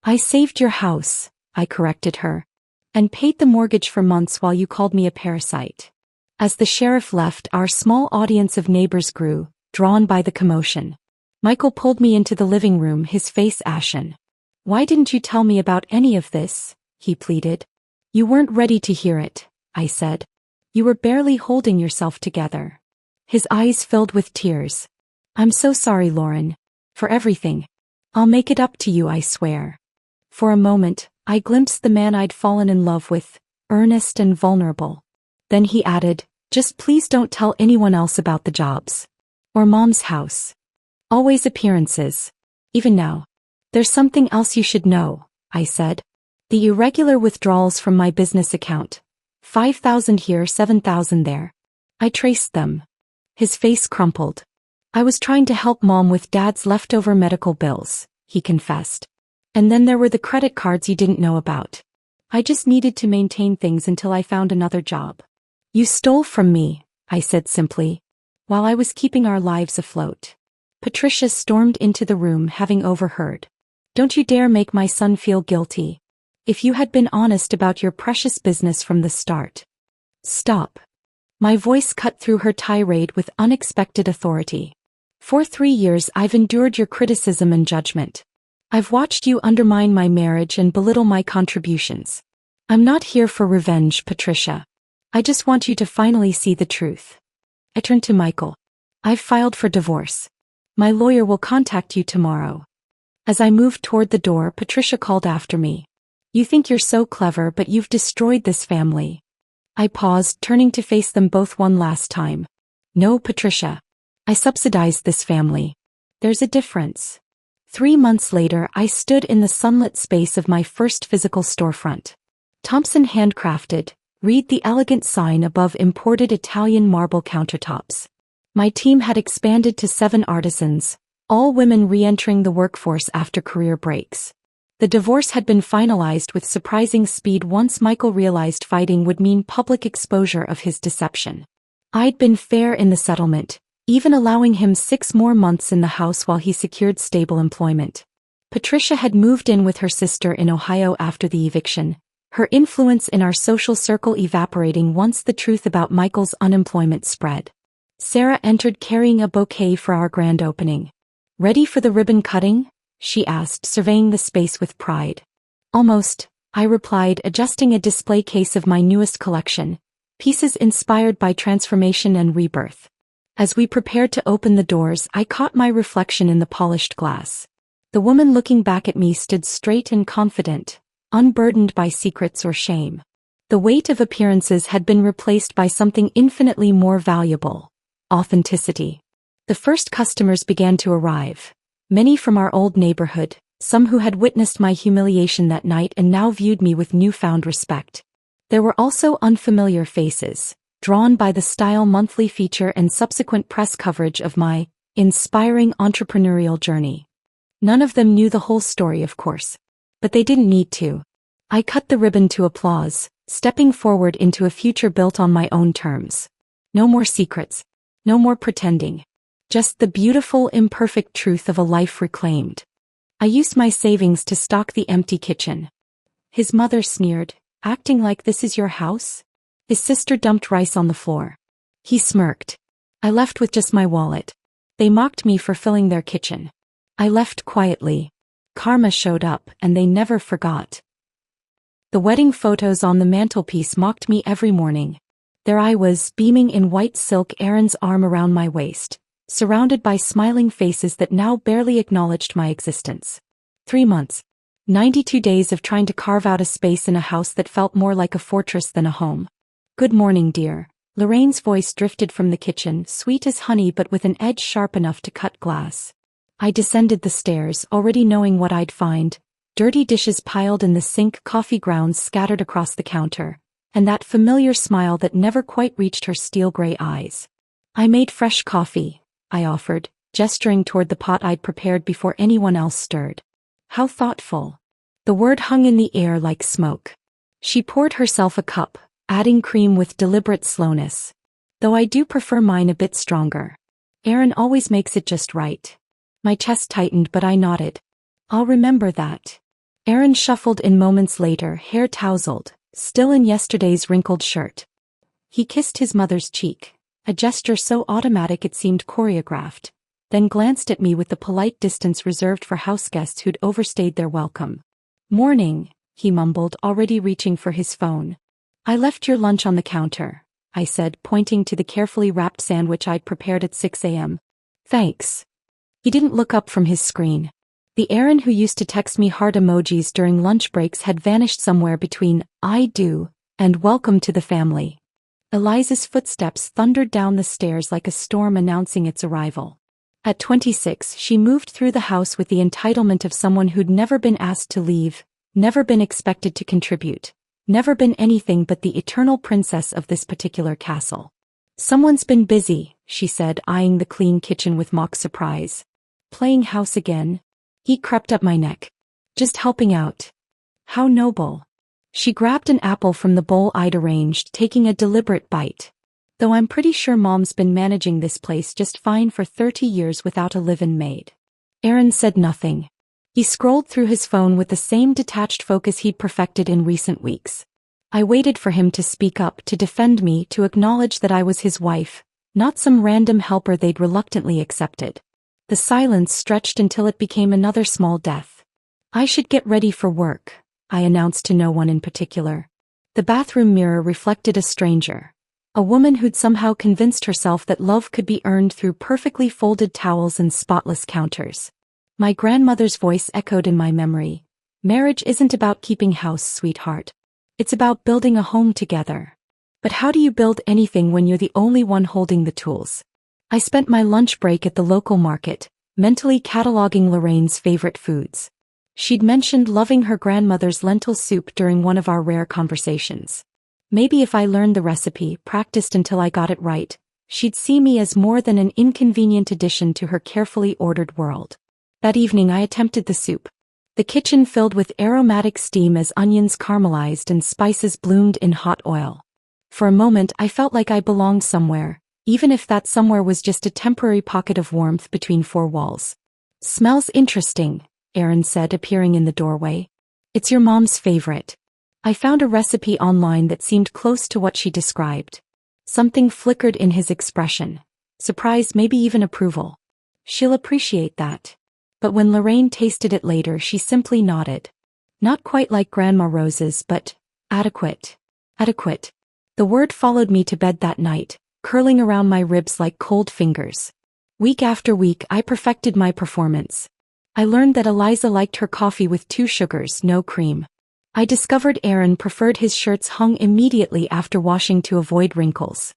"I saved your house," I corrected her, "and paid the mortgage for months while you called me a parasite." As the sheriff left, our small audience of neighbors grew, drawn by the commotion. Michael pulled me into the living room, his face ashen. "Why didn't you tell me about any of this?" he pleaded. "You weren't ready to hear it," I said. "You were barely holding yourself together." His eyes filled with tears. "I'm so sorry, Lauren. For everything. I'll make it up to you, I swear. For a moment, I glimpsed the man I'd fallen in love with, earnest and vulnerable. Then he added, just please don't tell anyone else about the jobs. Or Mom's house. Always appearances. Even now. There's something else you should know, I said. The irregular withdrawals from my business account. 5,000 here, 7,000 there. I traced them. His face crumpled. I was trying to help Mom with Dad's leftover medical bills, he confessed. And then there were the credit cards you didn't know about. I just needed to maintain things until I found another job. You stole from me, I said simply, while I was keeping our lives afloat. Patricia stormed into the room, having overheard. Don't you dare make my son feel guilty. If you had been honest about your precious business from the start. Stop. My voice cut through her tirade with unexpected authority. For 3 years I've endured your criticism and judgment. I've watched you undermine my marriage and belittle my contributions. I'm not here for revenge, Patricia. I just want you to finally see the truth. I turned to Michael. I've filed for divorce. My lawyer will contact you tomorrow. As I moved toward the door, Patricia called after me. You think you're so clever, but you've destroyed this family. I paused, turning to face them both one last time. No, Patricia. I subsidized this family. There's a difference. 3 months later, I stood in the sunlit space of my first physical storefront. Thompson handcrafted, read the elegant sign above imported Italian marble countertops. My team had expanded to 7 artisans, all women re-entering the workforce after career breaks. The divorce had been finalized with surprising speed once Michael realized fighting would mean public exposure of his deception. I'd been fair in the settlement, even allowing him 6 more months in the house while he secured stable employment. Patricia had moved in with her sister in Ohio after the eviction, her influence in our social circle evaporating once the truth about Michael's unemployment spread. Sarah entered carrying a bouquet for our grand opening. Ready for the ribbon cutting? She asked, surveying the space with pride. Almost, I replied, adjusting a display case of my newest collection, pieces inspired by transformation and rebirth. As we prepared to open the doors, I caught my reflection in the polished glass. The woman looking back at me stood straight and confident, unburdened by secrets or shame. The weight of appearances had been replaced by something infinitely more valuable: authenticity. The first customers began to arrive. Many from our old neighborhood, some who had witnessed my humiliation that night and now viewed me with newfound respect. There were also unfamiliar faces, drawn by the Style monthly feature and subsequent press coverage of my inspiring entrepreneurial journey. None of them knew the whole story, of course. But they didn't need to. I cut the ribbon to applause, stepping forward into a future built on my own terms. No more secrets. No more pretending. Just the beautiful, imperfect truth of a life reclaimed. I used my savings to stock the empty kitchen. His mother sneered, acting like this is your house? His sister dumped rice on the floor. He smirked. I left with just my wallet. They mocked me for filling their kitchen. I left quietly. Karma showed up, and they never forgot. The wedding photos on the mantelpiece mocked me every morning. There I was, beaming in white silk, Aaron's arm around my waist, surrounded by smiling faces that now barely acknowledged my existence. 3 months. 92 days of trying to carve out a space in a house that felt more like a fortress than a home. Good morning, dear. Lorraine's voice drifted from the kitchen, sweet as honey but with an edge sharp enough to cut glass. I descended the stairs, already knowing what I'd find: dirty dishes piled in the sink, coffee grounds scattered across the counter, and that familiar smile that never quite reached her steel-gray eyes. I made fresh coffee, I offered, gesturing toward the pot I'd prepared before anyone else stirred. How thoughtful. The word hung in the air like smoke. She poured herself a cup, adding cream with deliberate slowness. Though I do prefer mine a bit stronger. Aaron always makes it just right. My chest tightened, but I nodded. I'll remember that. Aaron shuffled in moments later, hair tousled, still in yesterday's wrinkled shirt. He kissed his mother's cheek, a gesture so automatic it seemed choreographed, then glanced at me with the polite distance reserved for houseguests who'd overstayed their welcome. Morning, he mumbled, already reaching for his phone. I left your lunch on the counter, I said, pointing to the carefully wrapped sandwich I'd prepared at 6 a.m. Thanks. He didn't look up from his screen. The Aaron who used to text me heart emojis during lunch breaks had vanished somewhere between "I do" and "welcome to the family." Eliza's footsteps thundered down the stairs like a storm announcing its arrival. At 26, she moved through the house with the entitlement of someone who'd never been asked to leave, never been expected to contribute, never been anything but the eternal princess of this particular castle. "Someone's been busy," she said, eyeing the clean kitchen with mock surprise. "Playing house again?" He crept up my neck. "Just helping out." "How noble." She grabbed an apple from the bowl I'd arranged, taking a deliberate bite. "Though I'm pretty sure Mom's been managing this place just fine for 30 years without a live-in maid." Aaron said nothing. He scrolled through his phone with the same detached focus he'd perfected in recent weeks. I waited for him to speak up, to defend me, to acknowledge that I was his wife, not some random helper they'd reluctantly accepted. The silence stretched until it became another small death. "I should get ready for work," I announced to no one in particular. The bathroom mirror reflected a stranger. A woman who'd somehow convinced herself that love could be earned through perfectly folded towels and spotless counters. My grandmother's voice echoed in my memory. "Marriage isn't about keeping house, sweetheart. It's about building a home together." But how do you build anything when you're the only one holding the tools? I spent my lunch break at the local market, mentally cataloging Lorraine's favorite foods. She'd mentioned loving her grandmother's lentil soup during one of our rare conversations. Maybe if I learned the recipe, practiced until I got it right, she'd see me as more than an inconvenient addition to her carefully ordered world. That evening I attempted the soup. The kitchen filled with aromatic steam as onions caramelized and spices bloomed in hot oil. For a moment I felt like I belonged somewhere, even if that somewhere was just a temporary pocket of warmth between four walls. "Smells interesting," Aaron said, appearing in the doorway. "It's your mom's favorite." I found a recipe online that seemed close to what she described. Something flickered in his expression. Surprise, maybe even approval. "She'll appreciate that." But when Lorraine tasted it later, she simply nodded. "Not quite like Grandma Rose's, but adequate." Adequate. The word followed me to bed that night, curling around my ribs like cold fingers. Week after week I perfected my performance. I learned that Eliza liked her coffee with 2 sugars, no cream. I discovered Aaron preferred his shirts hung immediately after washing to avoid wrinkles.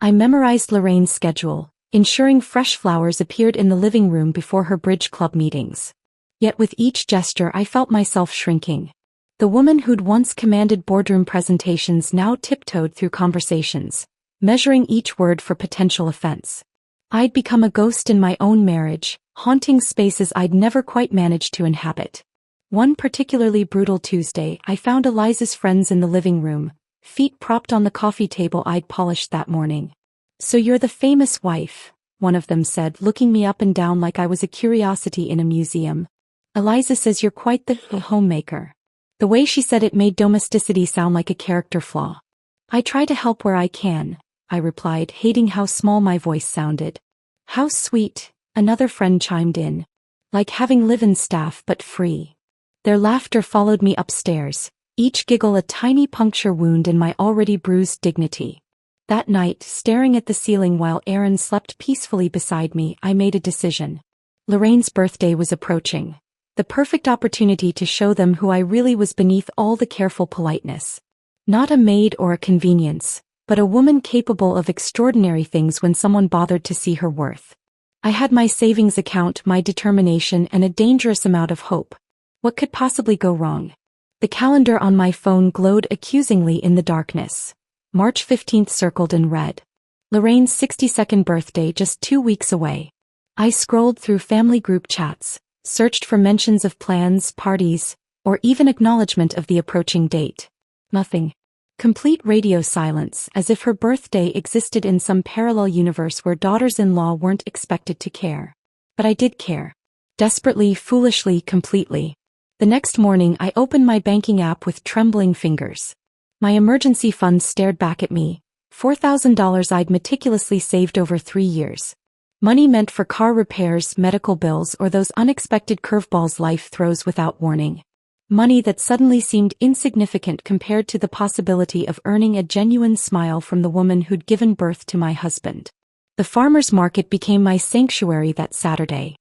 I memorized Lorraine's schedule, ensuring fresh flowers appeared in the living room before her bridge club meetings. Yet with each gesture I felt myself shrinking. The woman who'd once commanded boardroom presentations now tiptoed through conversations, measuring each word for potential offense. I'd become a ghost in my own marriage, haunting spaces I'd never quite managed to inhabit. One particularly brutal Tuesday, I found Eliza's friends in the living room, feet propped on the coffee table I'd polished that morning. "So you're the famous wife," one of them said, looking me up and down like I was a curiosity in a museum. "Eliza says you're quite the homemaker." The way she said it made domesticity sound like a character flaw. "I try to help where I can," I replied, hating how small my voice sounded. "How sweet," another friend chimed in. "Like having live-in staff but free." Their laughter followed me upstairs, each giggle a tiny puncture wound in my already bruised dignity. That night, staring at the ceiling while Aaron slept peacefully beside me, I made a decision. Lorraine's birthday was approaching. The perfect opportunity to show them who I really was beneath all the careful politeness. Not a maid or a convenience, but a woman capable of extraordinary things when someone bothered to see her worth. I had my savings account, my determination, and a dangerous amount of hope. What could possibly go wrong? The calendar on my phone glowed accusingly in the darkness. March 15th circled in red. Lorraine's 62nd birthday just 2 weeks away. I scrolled through family group chats, searched for mentions of plans, parties, or even acknowledgement of the approaching date. Nothing. Complete radio silence, as if her birthday existed in some parallel universe where daughters-in-law weren't expected to care. But I did care. Desperately, foolishly, completely. The next morning I opened my banking app with trembling fingers. My emergency fund stared back at me, $4,000 I'd meticulously saved over 3 years. Money meant for car repairs, medical bills, or those unexpected curveballs life throws without warning. Money that suddenly seemed insignificant compared to the possibility of earning a genuine smile from the woman who'd given birth to my husband. The farmer's market became my sanctuary that Saturday.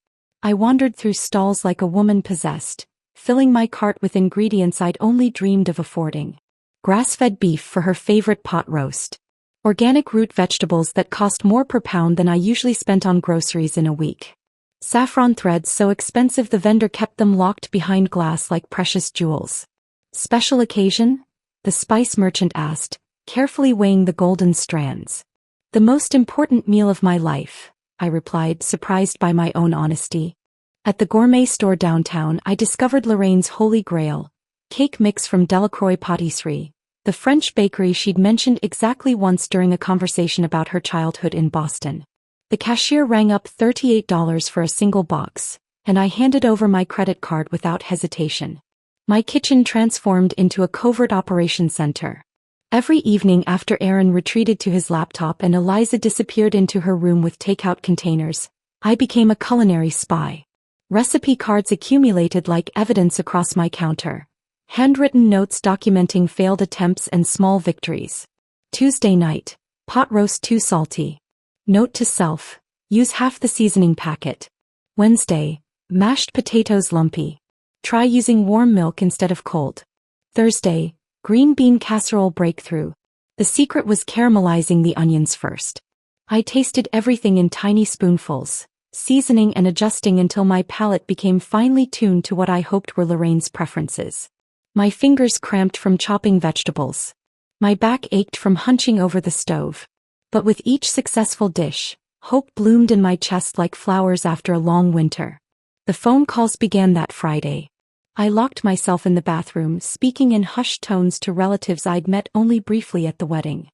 I wandered through stalls like a woman possessed, filling my cart with ingredients I'd only dreamed of affording. Grass-fed beef for her favorite pot roast. Organic root vegetables that cost more per pound than I usually spent on groceries in a week. Saffron threads so expensive the vendor kept them locked behind glass like precious jewels. Special occasion? The spice merchant asked, carefully weighing the golden strands. The most important meal of my life, I replied, surprised by my own honesty. At the gourmet store downtown, I discovered Lorraine's holy grail, cake mix from Delacroix Pâtisserie, the French bakery she'd mentioned exactly once during a conversation about her childhood in Boston. The cashier rang up $38 for a single box, and I handed over my credit card without hesitation. My kitchen transformed into a covert operations center. Every evening after Aaron retreated to his laptop and Eliza disappeared into her room with takeout containers, I became a culinary spy. Recipe cards accumulated like evidence across my counter. Handwritten notes documenting failed attempts and small victories. Tuesday night, pot roast too salty. Note to self, use half the seasoning packet. Wednesday, mashed potatoes lumpy. Try using warm milk instead of cold. Thursday, green bean casserole breakthrough. The secret was caramelizing the onions first. I tasted everything in tiny spoonfuls, seasoning and adjusting until my palate became finely tuned to what I hoped were Lorraine's preferences. My fingers cramped from chopping vegetables. My back ached from hunching over the stove. But with each successful dish, hope bloomed in my chest like flowers after a long winter. The phone calls began that Friday. I locked myself in the bathroom, speaking in hushed tones to relatives I'd met only briefly at the wedding.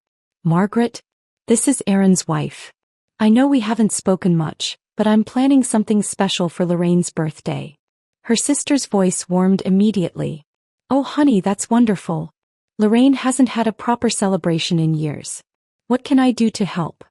Margaret? This is Aaron's wife. I know we haven't spoken much, but I'm planning something special for Lorraine's birthday. Her sister's voice warmed immediately. Oh honey, that's wonderful. Lorraine hasn't had a proper celebration in years. What can I do to help?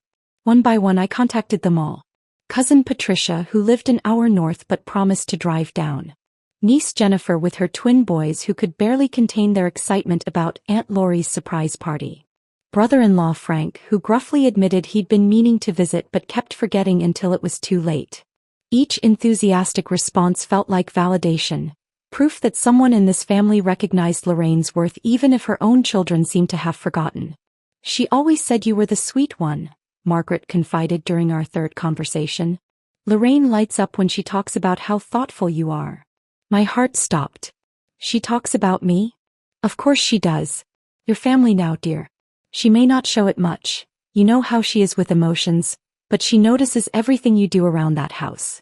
One by one I contacted them all. Cousin Patricia, who lived an hour north but promised to drive down. Niece Jennifer with her twin boys who could barely contain their excitement about Aunt Laurie's surprise party. Brother-in-law Frank, who gruffly admitted he'd been meaning to visit but kept forgetting until it was too late. Each enthusiastic response felt like validation, proof that someone in this family recognized Lorraine's worth even if her own children seemed to have forgotten. She always said you were the sweet one, Margaret confided during our third conversation. Lorraine lights up when she talks about how thoughtful you are. My heart stopped. She talks about me? Of course she does. Your family now, dear. She may not show it much, you know how she is with emotions, but she notices everything you do around that house.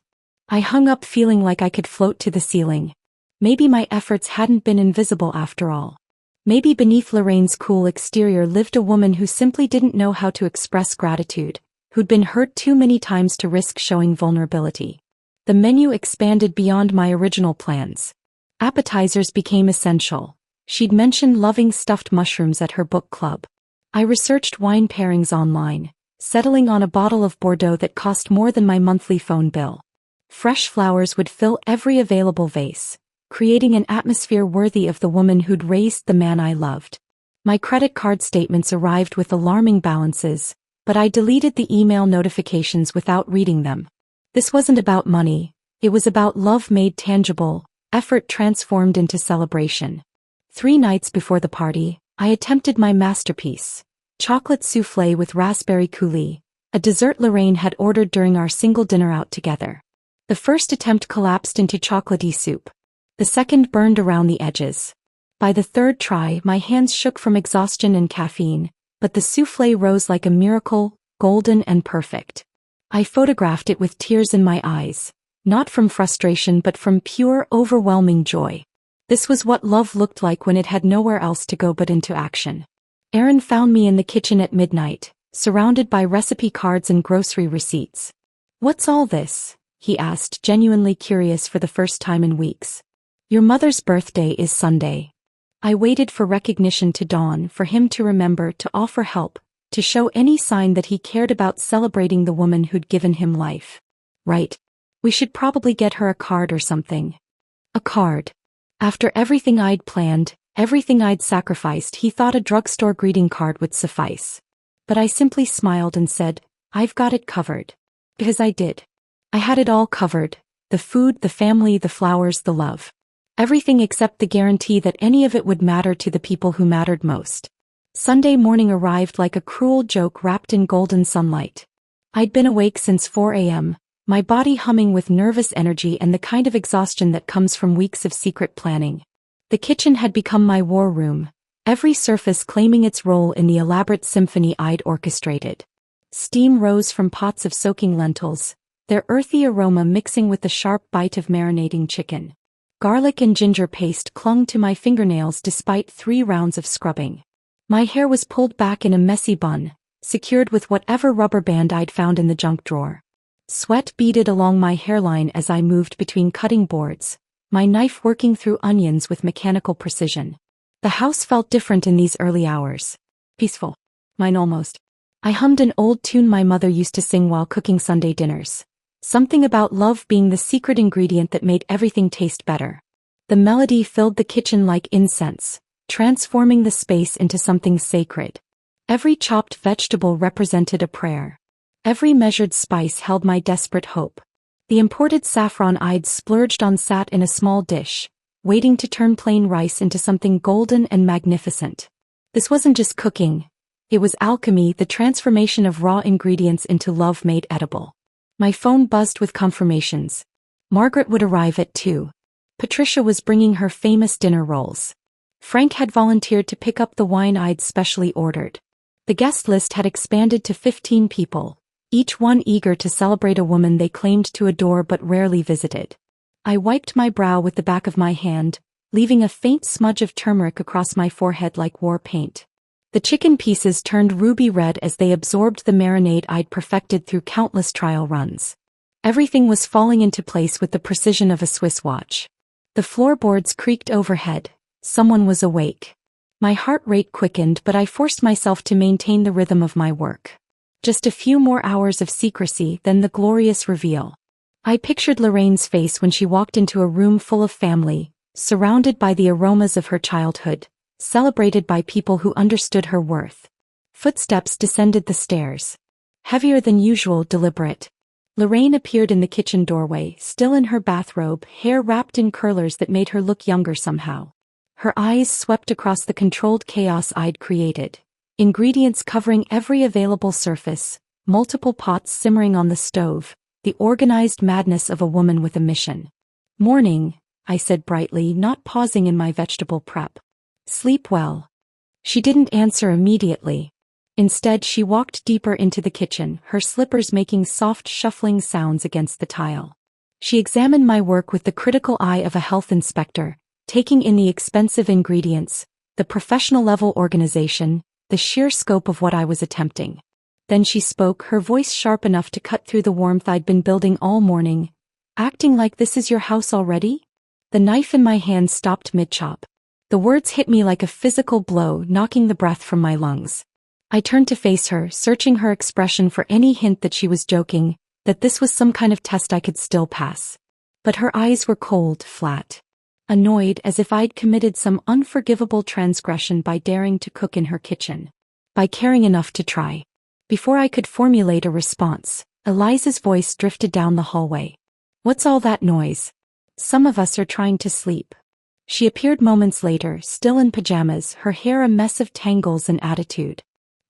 I hung up feeling like I could float to the ceiling. Maybe my efforts hadn't been invisible after all. Maybe beneath Lorraine's cool exterior lived a woman who simply didn't know how to express gratitude, who'd been hurt too many times to risk showing vulnerability. The menu expanded beyond my original plans. Appetizers became essential. She'd mentioned loving stuffed mushrooms at her book club. I researched wine pairings online, settling on a bottle of Bordeaux that cost more than my monthly phone bill. Fresh flowers would fill every available vase, creating an atmosphere worthy of the woman who'd raised the man I loved. My credit card statements arrived with alarming balances, but I deleted the email notifications without reading them. This wasn't about money, it was about love made tangible, effort transformed into celebration. 3 nights before the party, I attempted my masterpiece, chocolate soufflé with raspberry coulis, a dessert Lorraine had ordered during our single dinner out together. The first attempt collapsed into chocolatey soup. The second burned around the edges. By the third try, my hands shook from exhaustion and caffeine, but the soufflé rose like a miracle, golden and perfect. I photographed it with tears in my eyes, not from frustration but from pure, overwhelming joy. This was what love looked like when it had nowhere else to go but into action. Aaron found me in the kitchen at midnight, surrounded by recipe cards and grocery receipts. "What's all this?" he asked, genuinely curious for the first time in weeks. "Your mother's birthday is Sunday." I waited for recognition to dawn, for him to remember, to offer help, to show any sign that he cared about celebrating the woman who'd given him life. Right. We should probably get her a card or something. A card. After everything I'd planned, everything I'd sacrificed, he thought a drugstore greeting card would suffice. But I simply smiled and said, "I've got it covered." Because I did. I had it all covered. The food, the family, the flowers, the love. Everything except the guarantee that any of it would matter to the people who mattered most. Sunday morning arrived like a cruel joke wrapped in golden sunlight. I'd been awake since 4 a.m., my body humming with nervous energy and the kind of exhaustion that comes from weeks of secret planning. The kitchen had become my war room, every surface claiming its role in the elaborate symphony I'd orchestrated. Steam rose from pots of soaking lentils, their earthy aroma mixing with the sharp bite of marinating chicken. Garlic and ginger paste clung to my fingernails despite 3 rounds of scrubbing. My hair was pulled back in a messy bun, secured with whatever rubber band I'd found in the junk drawer. Sweat beaded along my hairline as I moved between cutting boards, my knife working through onions with mechanical precision. The house felt different in these early hours. Peaceful. Mine almost. I hummed an old tune my mother used to sing while cooking Sunday dinners. Something about love being the secret ingredient that made everything taste better. The melody filled the kitchen like incense, transforming the space into something sacred. Every chopped vegetable represented a prayer. Every measured spice held my desperate hope. The imported saffron I'd splurged on sat in a small dish, waiting to turn plain rice into something golden and magnificent. This wasn't just cooking. It was alchemy, the transformation of raw ingredients into love made edible. My phone buzzed with confirmations. Margaret would arrive at 2. Patricia was bringing her famous dinner rolls. Frank had volunteered to pick up the wine I'd specially ordered. The guest list had expanded to 15 people, each one eager to celebrate a woman they claimed to adore but rarely visited. I wiped my brow with the back of my hand, leaving a faint smudge of turmeric across my forehead like war paint. The chicken pieces turned ruby red as they absorbed the marinade I'd perfected through countless trial runs. Everything was falling into place with the precision of a Swiss watch. The floorboards creaked overhead. Someone was awake. My heart rate quickened, but I forced myself to maintain the rhythm of my work. Just a few more hours of secrecy, then the glorious reveal. I pictured Lorraine's face when she walked into a room full of family, surrounded by the aromas of her childhood, celebrated by people who understood her worth. Footsteps descended the stairs. Heavier than usual, deliberate. Lorraine appeared in the kitchen doorway, still in her bathrobe, hair wrapped in curlers that made her look younger somehow. Her eyes swept across the controlled chaos I'd created. Ingredients covering every available surface, multiple pots simmering on the stove, the organized madness of a woman with a mission. "Morning," I said brightly, not pausing in my vegetable prep. "Sleep well." She didn't answer immediately. Instead, she walked deeper into the kitchen, her slippers making soft shuffling sounds against the tile. She examined my work with the critical eye of a health inspector, taking in the expensive ingredients, the professional-level organization, the sheer scope of what I was attempting. Then she spoke, her voice sharp enough to cut through the warmth I'd been building all morning. "Acting like this is your house already?" The knife in my hand stopped mid-chop. The words hit me like a physical blow, knocking the breath from my lungs. I turned to face her, searching her expression for any hint that she was joking, that this was some kind of test I could still pass. But her eyes were cold, flat. Annoyed, as if I'd committed some unforgivable transgression by daring to cook in her kitchen. By caring enough to try. Before I could formulate a response, Eliza's voice drifted down the hallway. "What's all that noise? Some of us are trying to sleep." She appeared moments later, still in pajamas, her hair a mess of tangles and attitude.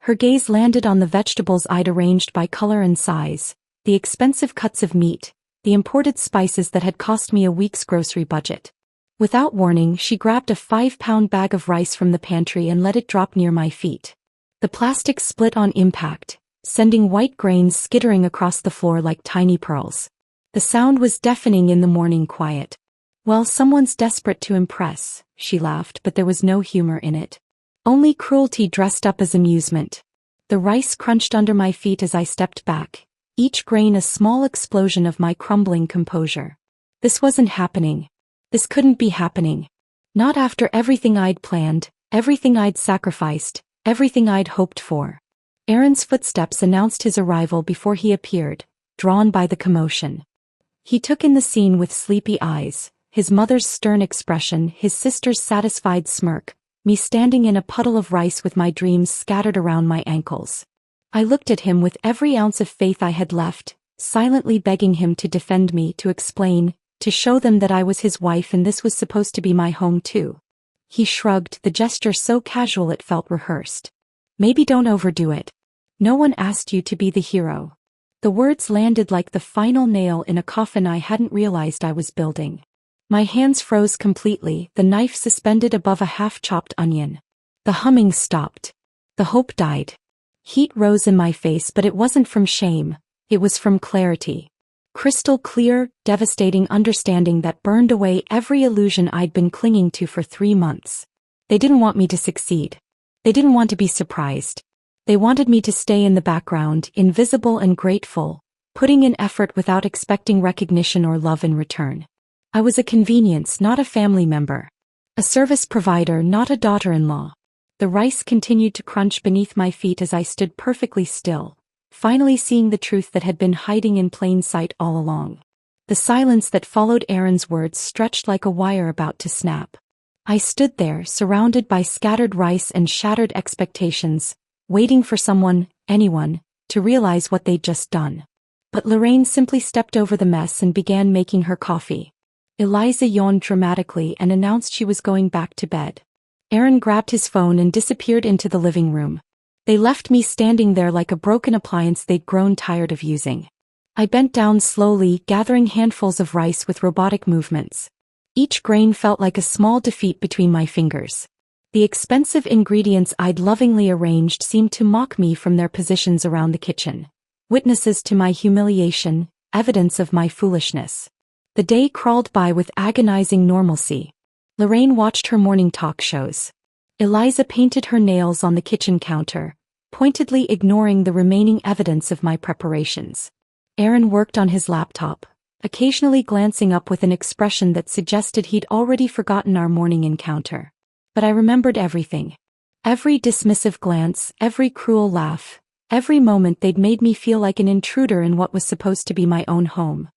Her gaze landed on the vegetables I'd arranged by color and size, the expensive cuts of meat, the imported spices that had cost me a week's grocery budget. Without warning, she grabbed a 5-pound bag of rice from the pantry and let it drop near my feet. The plastic split on impact, sending white grains skittering across the floor like tiny pearls. The sound was deafening in the morning quiet. "Well, someone's desperate to impress," she laughed, but there was no humor in it. Only cruelty dressed up as amusement. The rice crunched under my feet as I stepped back, each grain a small explosion of my crumbling composure. This wasn't happening. This couldn't be happening. Not after everything I'd planned, everything I'd sacrificed, everything I'd hoped for. Aaron's footsteps announced his arrival before he appeared, drawn by the commotion. He took in the scene with sleepy eyes, his mother's stern expression, his sister's satisfied smirk, me standing in a puddle of rice with my dreams scattered around my ankles. I looked at him with every ounce of faith I had left, silently begging him to defend me, to explain, to show them that I was his wife and this was supposed to be my home too. He shrugged, the gesture so casual it felt rehearsed. Maybe don't overdo it. No one asked you to be the hero. The words landed like the final nail in a coffin I hadn't realized I was building. My hands froze completely, the knife suspended above a half-chopped onion. The humming stopped. The hope died. Heat rose in my face, but it wasn't from shame, it was from clarity. Crystal clear, devastating understanding that burned away every illusion I'd been clinging to for 3 months. They didn't want me to succeed. They didn't want to be surprised. They wanted me to stay in the background, invisible and grateful, putting in effort without expecting recognition or love in return. I was a convenience, not a family member. A service provider, not a daughter-in-law. The rice continued to crunch beneath my feet as I stood perfectly still, finally seeing the truth that had been hiding in plain sight all along. The silence that followed Aaron's words stretched like a wire about to snap. I stood there, surrounded by scattered rice and shattered expectations, waiting for someone, anyone, to realize what they'd just done. But Lorraine simply stepped over the mess and began making her coffee. Eliza yawned dramatically and announced she was going back to bed. Aaron grabbed his phone and disappeared into the living room. They left me standing there like a broken appliance they'd grown tired of using. I bent down slowly, gathering handfuls of rice with robotic movements. Each grain felt like a small defeat between my fingers. The expensive ingredients I'd lovingly arranged seemed to mock me from their positions around the kitchen. Witnesses to my humiliation, evidence of my foolishness. The day crawled by with agonizing normalcy. Lorraine watched her morning talk shows. Eliza painted her nails on the kitchen counter, pointedly ignoring the remaining evidence of my preparations. Aaron worked on his laptop, occasionally glancing up with an expression that suggested he'd already forgotten our morning encounter. But I remembered everything. Every dismissive glance, every cruel laugh, every moment they'd made me feel like an intruder in what was supposed to be my own home.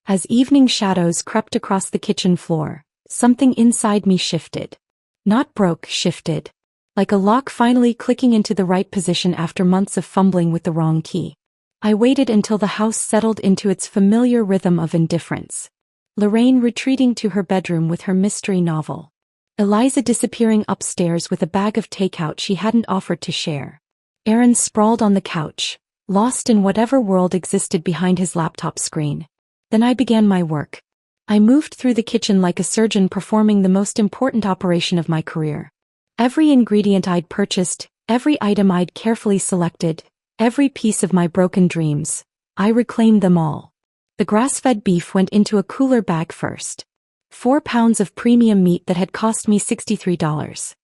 As evening shadows crept across the kitchen floor, something inside me shifted. Not broke, shifted. Like a lock finally clicking into the right position after months of fumbling with the wrong key. I waited until the house settled into its familiar rhythm of indifference. Lorraine retreating to her bedroom with her mystery novel. Eliza disappearing upstairs with a bag of takeout she hadn't offered to share. Aaron sprawled on the couch, lost in whatever world existed behind his laptop screen. Then I began my work. I moved through the kitchen like a surgeon performing the most important operation of my career. Every ingredient I'd purchased, every item I'd carefully selected, every piece of my broken dreams, I reclaimed them all. The grass-fed beef went into a cooler bag first. 4 pounds of premium meat that had cost me $63.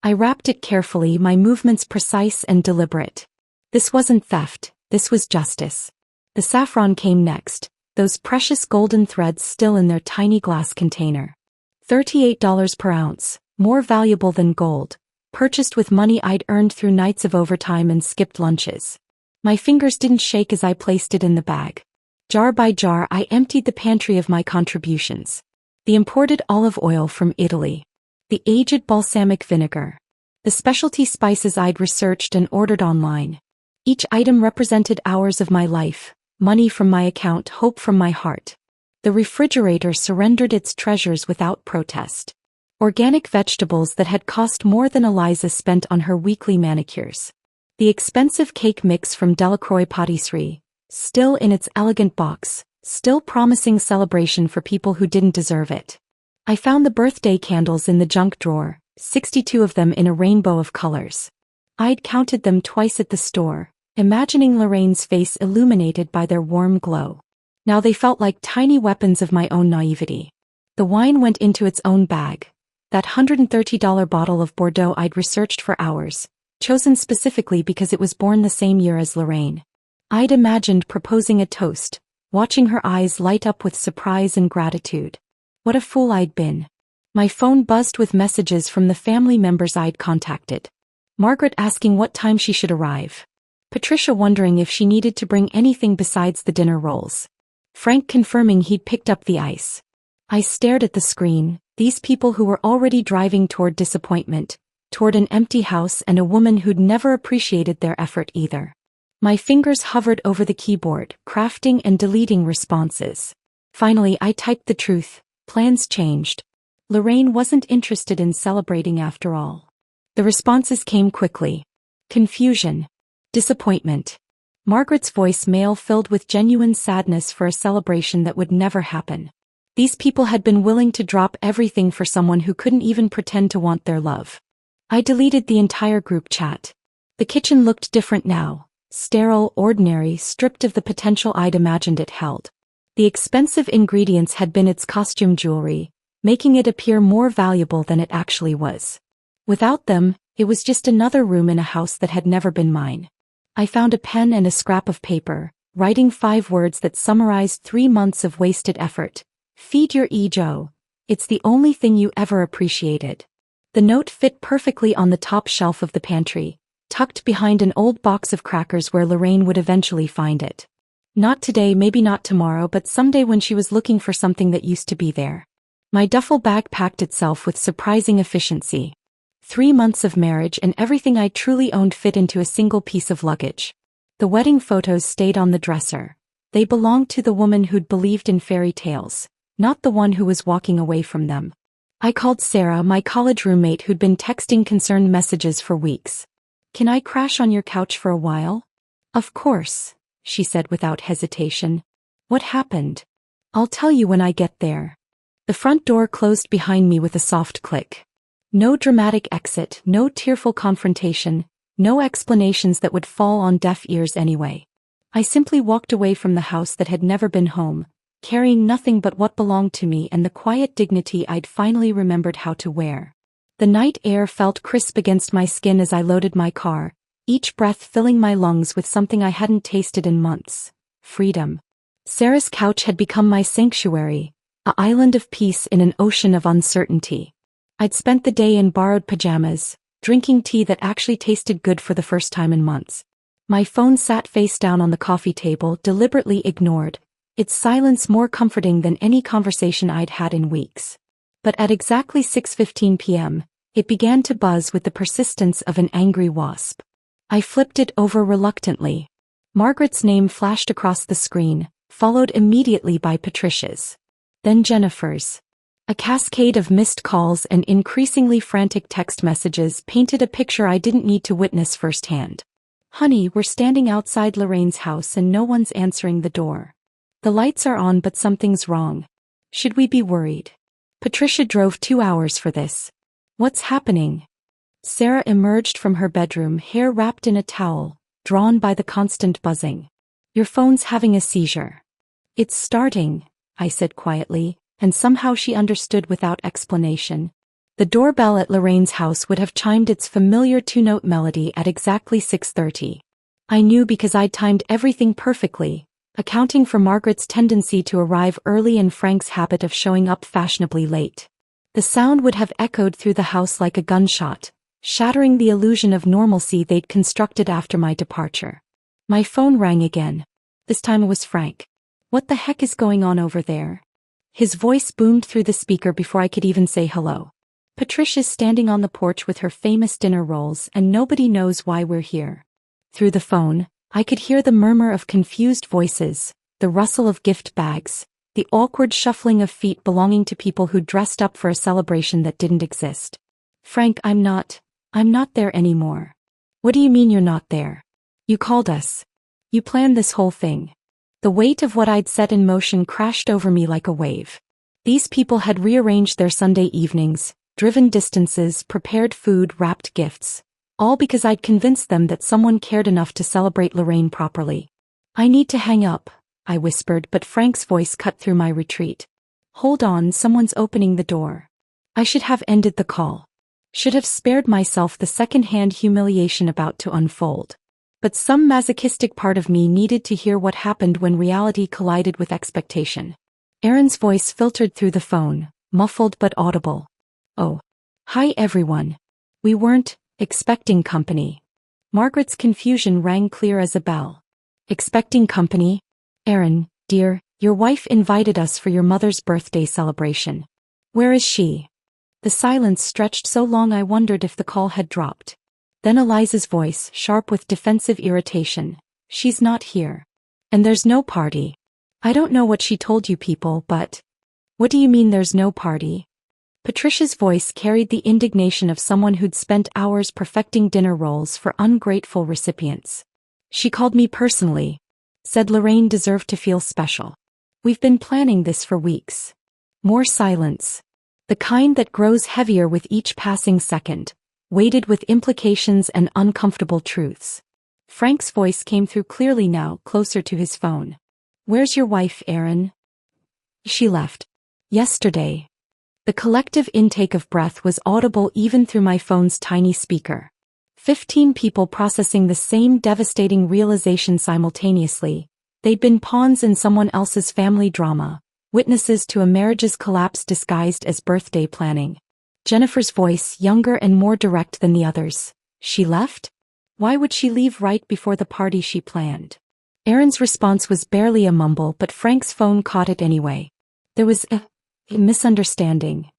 I wrapped it carefully, my movements precise and deliberate. This wasn't theft, this was justice. The saffron came next. Those precious golden threads still in their tiny glass container. $38 per ounce, more valuable than gold, purchased with money I'd earned through nights of overtime and skipped lunches. My fingers didn't shake as I placed it in the bag. Jar by jar I emptied the pantry of my contributions. The imported olive oil from Italy. The aged balsamic vinegar. The specialty spices I'd researched and ordered online. Each item represented hours of my life. Money from my account, hope from my heart. The refrigerator surrendered its treasures without protest. Organic vegetables that had cost more than Eliza spent on her weekly manicures. The expensive cake mix from Delacroix Patisserie, still in its elegant box, still promising celebration for people who didn't deserve it. I found the birthday candles in the junk drawer, 62 of them in a rainbow of colors. I'd counted them twice at the store, imagining Lorraine's face illuminated by their warm glow. Now they felt like tiny weapons of my own naivety. The wine went into its own bag. That $130 bottle of Bordeaux I'd researched for hours, chosen specifically because it was born the same year as Lorraine. I'd imagined proposing a toast, watching her eyes light up with surprise and gratitude. What a fool I'd been. My phone buzzed with messages from the family members I'd contacted. Margaret asking what time she should arrive. Patricia wondering if she needed to bring anything besides the dinner rolls. Frank confirming he'd picked up the ice. I stared at the screen, these people who were already driving toward disappointment, toward an empty house and a woman who'd never appreciated their effort either. My fingers hovered over the keyboard, crafting and deleting responses. Finally, I typed the truth. Plans changed. Lorraine wasn't interested in celebrating after all. The responses came quickly. Confusion. Disappointment. Margaret's voicemail filled with genuine sadness for a celebration that would never happen. These people had been willing to drop everything for someone who couldn't even pretend to want their love. I deleted the entire group chat. The kitchen looked different now. Sterile, ordinary, stripped of the potential I'd imagined it held. The expensive ingredients had been its costume jewelry, making it appear more valuable than it actually was. Without them, it was just another room in a house that had never been mine. I found a pen and a scrap of paper, writing 5 words that summarized 3 months of wasted effort. Feed your ego. It's the only thing you ever appreciated. The note fit perfectly on the top shelf of the pantry, tucked behind an old box of crackers where Lorraine would eventually find it. Not today, maybe not tomorrow, but someday when she was looking for something that used to be there. My duffel bag packed itself with surprising efficiency. 3 months of marriage and everything I truly owned fit into a single piece of luggage. The wedding photos stayed on the dresser. They belonged to the woman who'd believed in fairy tales, not the one who was walking away from them. I called Sarah, my college roommate who'd been texting concerned messages for weeks. "Can I crash on your couch for a while?" "Of course," she said without hesitation. "What happened?" "I'll tell you when I get there." The front door closed behind me with a soft click. No dramatic exit, no tearful confrontation, no explanations that would fall on deaf ears anyway. I simply walked away from the house that had never been home, carrying nothing but what belonged to me and the quiet dignity I'd finally remembered how to wear. The night air felt crisp against my skin as I loaded my car, each breath filling my lungs with something I hadn't tasted in months: freedom. Sarah's couch had become my sanctuary, an island of peace in an ocean of uncertainty. I'd spent the day in borrowed pajamas, drinking tea that actually tasted good for the first time in months. My phone sat face down on the coffee table, deliberately ignored, its silence more comforting than any conversation I'd had in weeks. But at exactly 6:15 p.m., it began to buzz with the persistence of an angry wasp. I flipped it over reluctantly. Margaret's name flashed across the screen, followed immediately by Patricia's. Then Jennifer's. A cascade of missed calls and increasingly frantic text messages painted a picture I didn't need to witness firsthand. "Honey, we're standing outside Lorraine's house and no one's answering the door. The lights are on but something's wrong. Should we be worried? Patricia drove 2 hours for this. What's happening?" Sarah emerged from her bedroom, hair wrapped in a towel, drawn by the constant buzzing. "Your phone's having a seizure." "It's starting," I said quietly, and somehow she understood without explanation. The doorbell at Lorraine's house would have chimed its familiar 2-note melody at exactly 6:30. I knew because I'd timed everything perfectly, accounting for Margaret's tendency to arrive early and Frank's habit of showing up fashionably late. The sound would have echoed through the house like a gunshot, shattering the illusion of normalcy they'd constructed after my departure. My phone rang again. This time it was Frank. "What the heck is going on over there?" His voice boomed through the speaker before I could even say hello. "Patricia's standing on the porch with her famous dinner rolls and nobody knows why we're here." Through the phone, I could hear the murmur of confused voices, the rustle of gift bags, the awkward shuffling of feet belonging to people who dressed up for a celebration that didn't exist. "Frank, I'm not there anymore." "What do you mean you're not there? You called us. You planned this whole thing." The weight of what I'd set in motion crashed over me like a wave. These people had rearranged their Sunday evenings, driven distances, prepared food, wrapped gifts, all because I'd convinced them that someone cared enough to celebrate Lorraine properly. "I need to hang up," I whispered, but Frank's voice cut through my retreat. "Hold on, someone's opening the door." I should have ended the call. Should have spared myself the second-hand humiliation about to unfold. But some masochistic part of me needed to hear what happened when reality collided with expectation. Aaron's voice filtered through the phone, muffled but audible. "Oh. Hi everyone. We weren't expecting company." Margaret's confusion rang clear as a bell. "Expecting company? Aaron, dear, your wife invited us for your mother's birthday celebration. Where is she?" The silence stretched so long I wondered if the call had dropped. Then Eliza's voice, sharp with defensive irritation. She's not here. And there's no party. I don't know what she told you people, but... What do you mean there's no party? Patricia's voice carried the indignation of someone who'd spent hours perfecting dinner rolls for ungrateful recipients. She called me personally. Said Lorraine deserved to feel special. We've been planning this for weeks. More silence. The kind that grows heavier with each passing second, weighted with implications and uncomfortable truths. Frank's voice came through clearly now, closer to his phone. Where's your wife, Aaron? She left. Yesterday. The collective intake of breath was audible even through my phone's tiny speaker. 15 people processing the same devastating realization simultaneously. They'd been pawns in someone else's family drama, witnesses to a marriage's collapse disguised as birthday planning. Jennifer's voice, younger and more direct than the others. She left? Why would she leave right before the party she planned? Aaron's response was barely a mumble, but Frank's phone caught it anyway. There was a misunderstanding.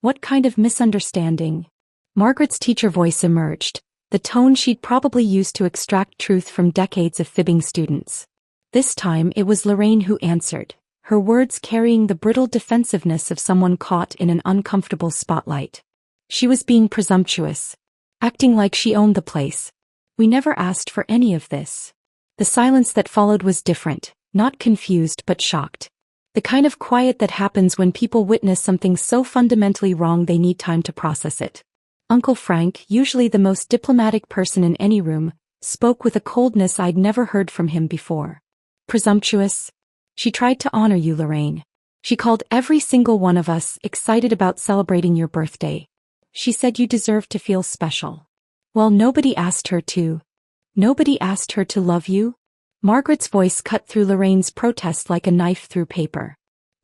What kind of misunderstanding? Margaret's teacher voice emerged, the tone she'd probably used to extract truth from decades of fibbing students. This time it was Lorraine who answered, her words carrying the brittle defensiveness of someone caught in an uncomfortable spotlight. She was being presumptuous, acting like she owned the place. We never asked for any of this. The silence that followed was different, not confused but shocked. The kind of quiet that happens when people witness something so fundamentally wrong they need time to process it. Uncle Frank, usually the most diplomatic person in any room, spoke with a coldness I'd never heard from him before. Presumptuous? She tried to honor you, Lorraine. She called every single one of us excited about celebrating your birthday. She said you deserved to feel special. Well, nobody asked her to. Nobody asked her to love you? Margaret's voice cut through Lorraine's protest like a knife through paper.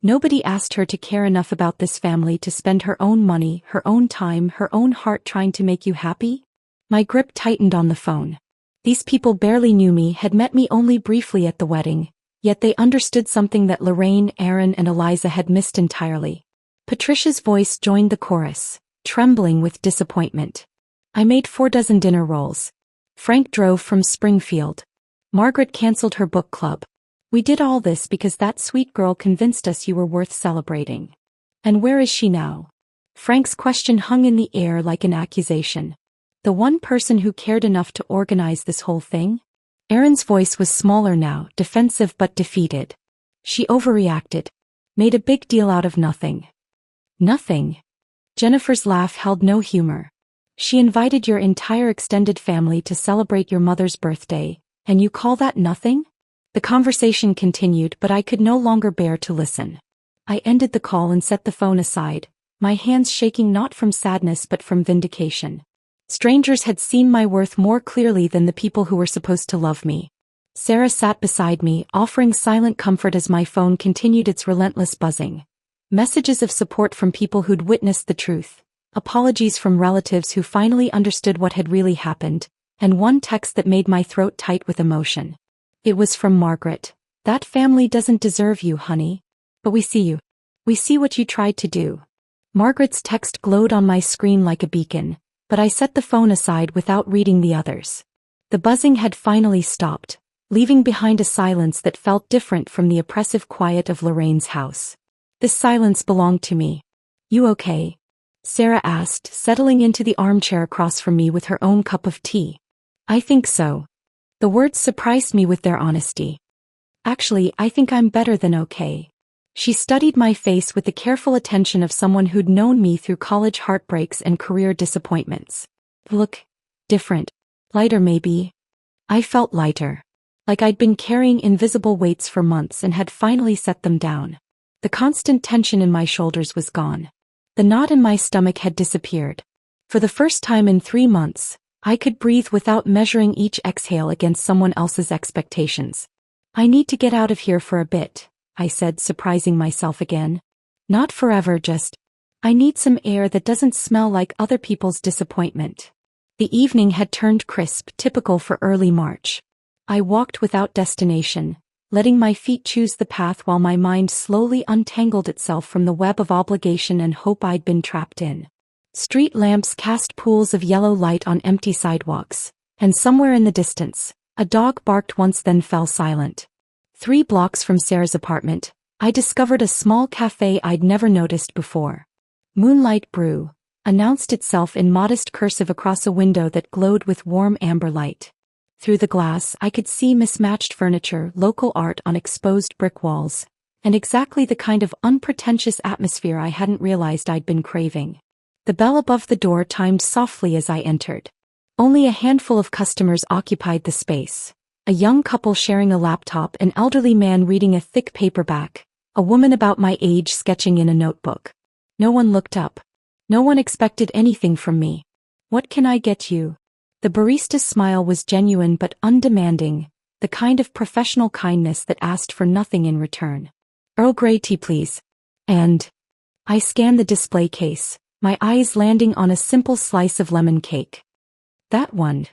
Nobody asked her to care enough about this family to spend her own money, her own time, her own heart trying to make you happy? My grip tightened on the phone. These people barely knew me, had met me only briefly at the wedding, yet they understood something that Lorraine, Aaron, and Eliza had missed entirely. Patricia's voice joined the chorus, trembling with disappointment. I made 4 dozen dinner rolls. Frank drove from Springfield. Margaret canceled her book club. We did all this because that sweet girl convinced us you were worth celebrating. And where is she now? Frank's question hung in the air like an accusation. The one person who cared enough to organize this whole thing? Aaron's voice was smaller now, defensive but defeated. She overreacted. Made a big deal out of nothing. Nothing. Jennifer's laugh held no humor. She invited your entire extended family to celebrate your mother's birthday, and you call that nothing? The conversation continued, but I could no longer bear to listen. I ended the call and set the phone aside, my hands shaking not from sadness but from vindication. Strangers had seen my worth more clearly than the people who were supposed to love me. Sarah sat beside me, offering silent comfort as my phone continued its relentless buzzing. Messages of support from people who'd witnessed the truth, apologies from relatives who finally understood what had really happened, and one text that made my throat tight with emotion. It was from Margaret. That family doesn't deserve you, honey. But we see you. We see what you tried to do. Margaret's text glowed on my screen like a beacon, but I set the phone aside without reading the others. The buzzing had finally stopped, leaving behind a silence that felt different from the oppressive quiet of Lorraine's house. This silence belonged to me. You okay? Sarah asked, settling into the armchair across from me with her own cup of tea. I think so. The words surprised me with their honesty. Actually, I think I'm better than okay. She studied my face with the careful attention of someone who'd known me through college heartbreaks and career disappointments. Look, different. Lighter maybe. I felt lighter. Like I'd been carrying invisible weights for months and had finally set them down. The constant tension in my shoulders was gone. The knot in my stomach had disappeared. For the first time in 3 months, I could breathe without measuring each exhale against someone else's expectations. I need to get out of here for a bit, I said, surprising myself again. Not forever, just. I need some air that doesn't smell like other people's disappointment. The evening had turned crisp, typical for early March. I walked without destination, letting my feet choose the path while my mind slowly untangled itself from the web of obligation and hope I'd been trapped in. Street lamps cast pools of yellow light on empty sidewalks, and somewhere in the distance, A dog barked once then fell silent. 3 blocks from Sarah's apartment, I discovered a small cafe I'd never noticed before. Moonlight Brew announced itself in modest cursive across a window that glowed with warm amber light. Through the glass, I could see mismatched furniture, local art on exposed brick walls, and exactly the kind of unpretentious atmosphere I hadn't realized I'd been craving. The bell above the door timed softly as I entered. Only a handful of customers occupied the space. A young couple sharing a laptop, an elderly man reading a thick paperback, a woman about my age sketching in a notebook. No one looked up. No one expected anything from me. "What can I get you?" The barista's smile was genuine but undemanding, the kind of professional kindness that asked for nothing in return. "Earl Grey tea, please." And I scanned the display case, my eyes landing on a simple slice of lemon cake. That one.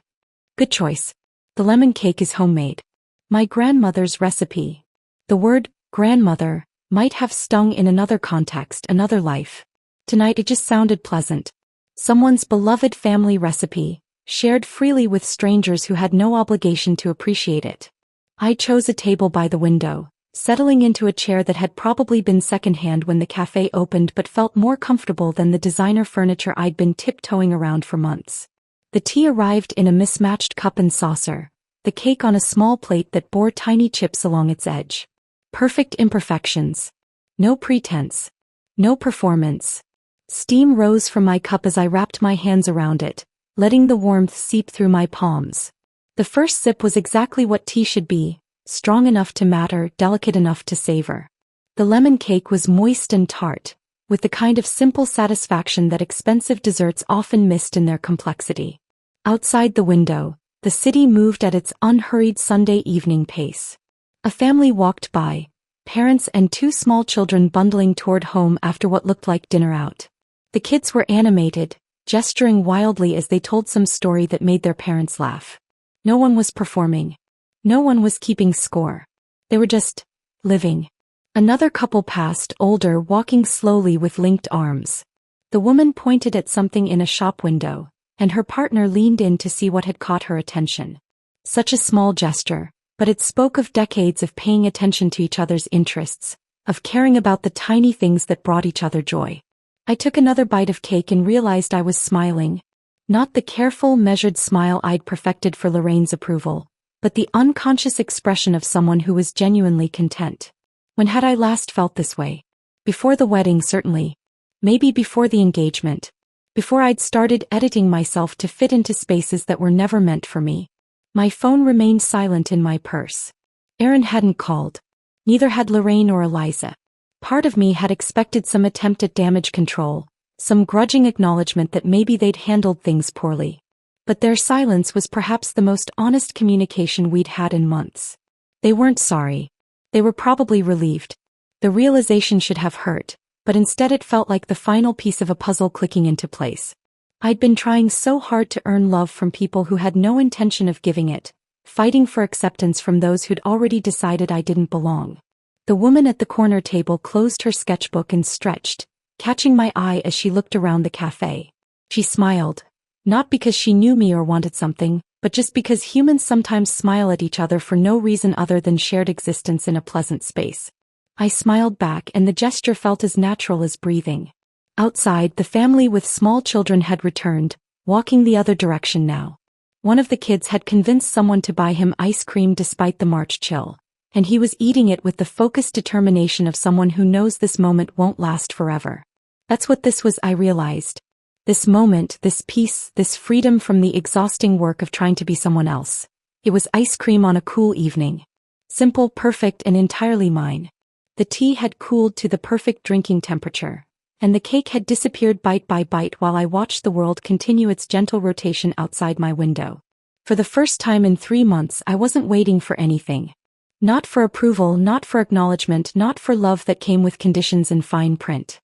Good choice. The lemon cake is homemade. My grandmother's recipe. The word grandmother might have stung in another context, another life. Tonight it just sounded pleasant. Someone's beloved family recipe, shared freely with strangers who had no obligation to appreciate it. I chose a table by the window, settling into a chair that had probably been secondhand when the cafe opened but felt more comfortable than the designer furniture I'd been tiptoeing around for months. The tea arrived in a mismatched cup and saucer, the cake on a small plate that bore tiny chips along its edge. Perfect imperfections. No pretense. No performance. Steam rose from my cup as I wrapped my hands around it, letting the warmth seep through my palms. The first sip was exactly what tea should be, strong enough to matter, delicate enough to savor. The lemon cake was moist and tart, with the kind of simple satisfaction that expensive desserts often missed in their complexity. Outside the window, the city moved at its unhurried Sunday evening pace. A family walked by, parents and 2 small children bundling toward home after what looked like dinner out. The kids were animated, gesturing wildly as they told some story that made their parents laugh. No one was performing. No one was keeping score. They were just living. Another couple passed, older, walking slowly with linked arms. The woman pointed at something in a shop window, and her partner leaned in to see what had caught her attention. Such a small gesture, but it spoke of decades of paying attention to each other's interests, of caring about the tiny things that brought each other joy. I took another bite of cake and realized I was smiling. Not the careful, measured smile I'd perfected for Lorraine's approval, but the unconscious expression of someone who was genuinely content. When had I last felt this way? Before the wedding, certainly. Maybe before the engagement. Before I'd started editing myself to fit into spaces that were never meant for me. My phone remained silent in my purse. Aaron hadn't called. Neither had Lorraine or Eliza. Part of me had expected some attempt at damage control, some grudging acknowledgement that maybe they'd handled things poorly. But their silence was perhaps the most honest communication we'd had in months. They weren't sorry. They were probably relieved. The realization should have hurt, but instead it felt like the final piece of a puzzle clicking into place. I'd been trying so hard to earn love from people who had no intention of giving it, fighting for acceptance from those who'd already decided I didn't belong. The woman at the corner table closed her sketchbook and stretched, catching my eye as she looked around the cafe. She smiled. Not because she knew me or wanted something, but just because humans sometimes smile at each other for no reason other than shared existence in a pleasant space. I smiled back and the gesture felt as natural as breathing. Outside, the family with small children had returned, walking the other direction now. One of the kids had convinced someone to buy him ice cream despite the March chill, and he was eating it with the focused determination of someone who knows this moment won't last forever. That's what this was, I realized. This moment, this peace, this freedom from the exhausting work of trying to be someone else. It was ice cream on a cool evening. Simple, perfect, and entirely mine. The tea had cooled to the perfect drinking temperature, and the cake had disappeared bite by bite while I watched the world continue its gentle rotation outside my window. For the first time in 3 months, I wasn't waiting for anything. Not for approval, not for acknowledgement, not for love that came with conditions in fine print.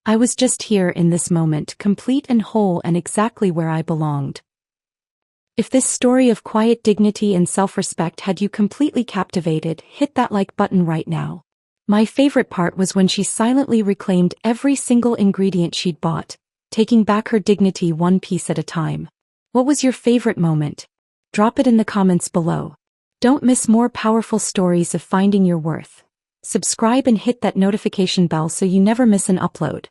I was just here in this moment, complete and whole and exactly where I belonged. If this story of quiet dignity and self-respect had you completely captivated, hit that like button right now. My favorite part was when she silently reclaimed every single ingredient she'd bought, taking back her dignity one piece at a time. What was your favorite moment? Drop it in the comments below. Don't miss more powerful stories of finding your worth. Subscribe and hit that notification bell so you never miss an upload.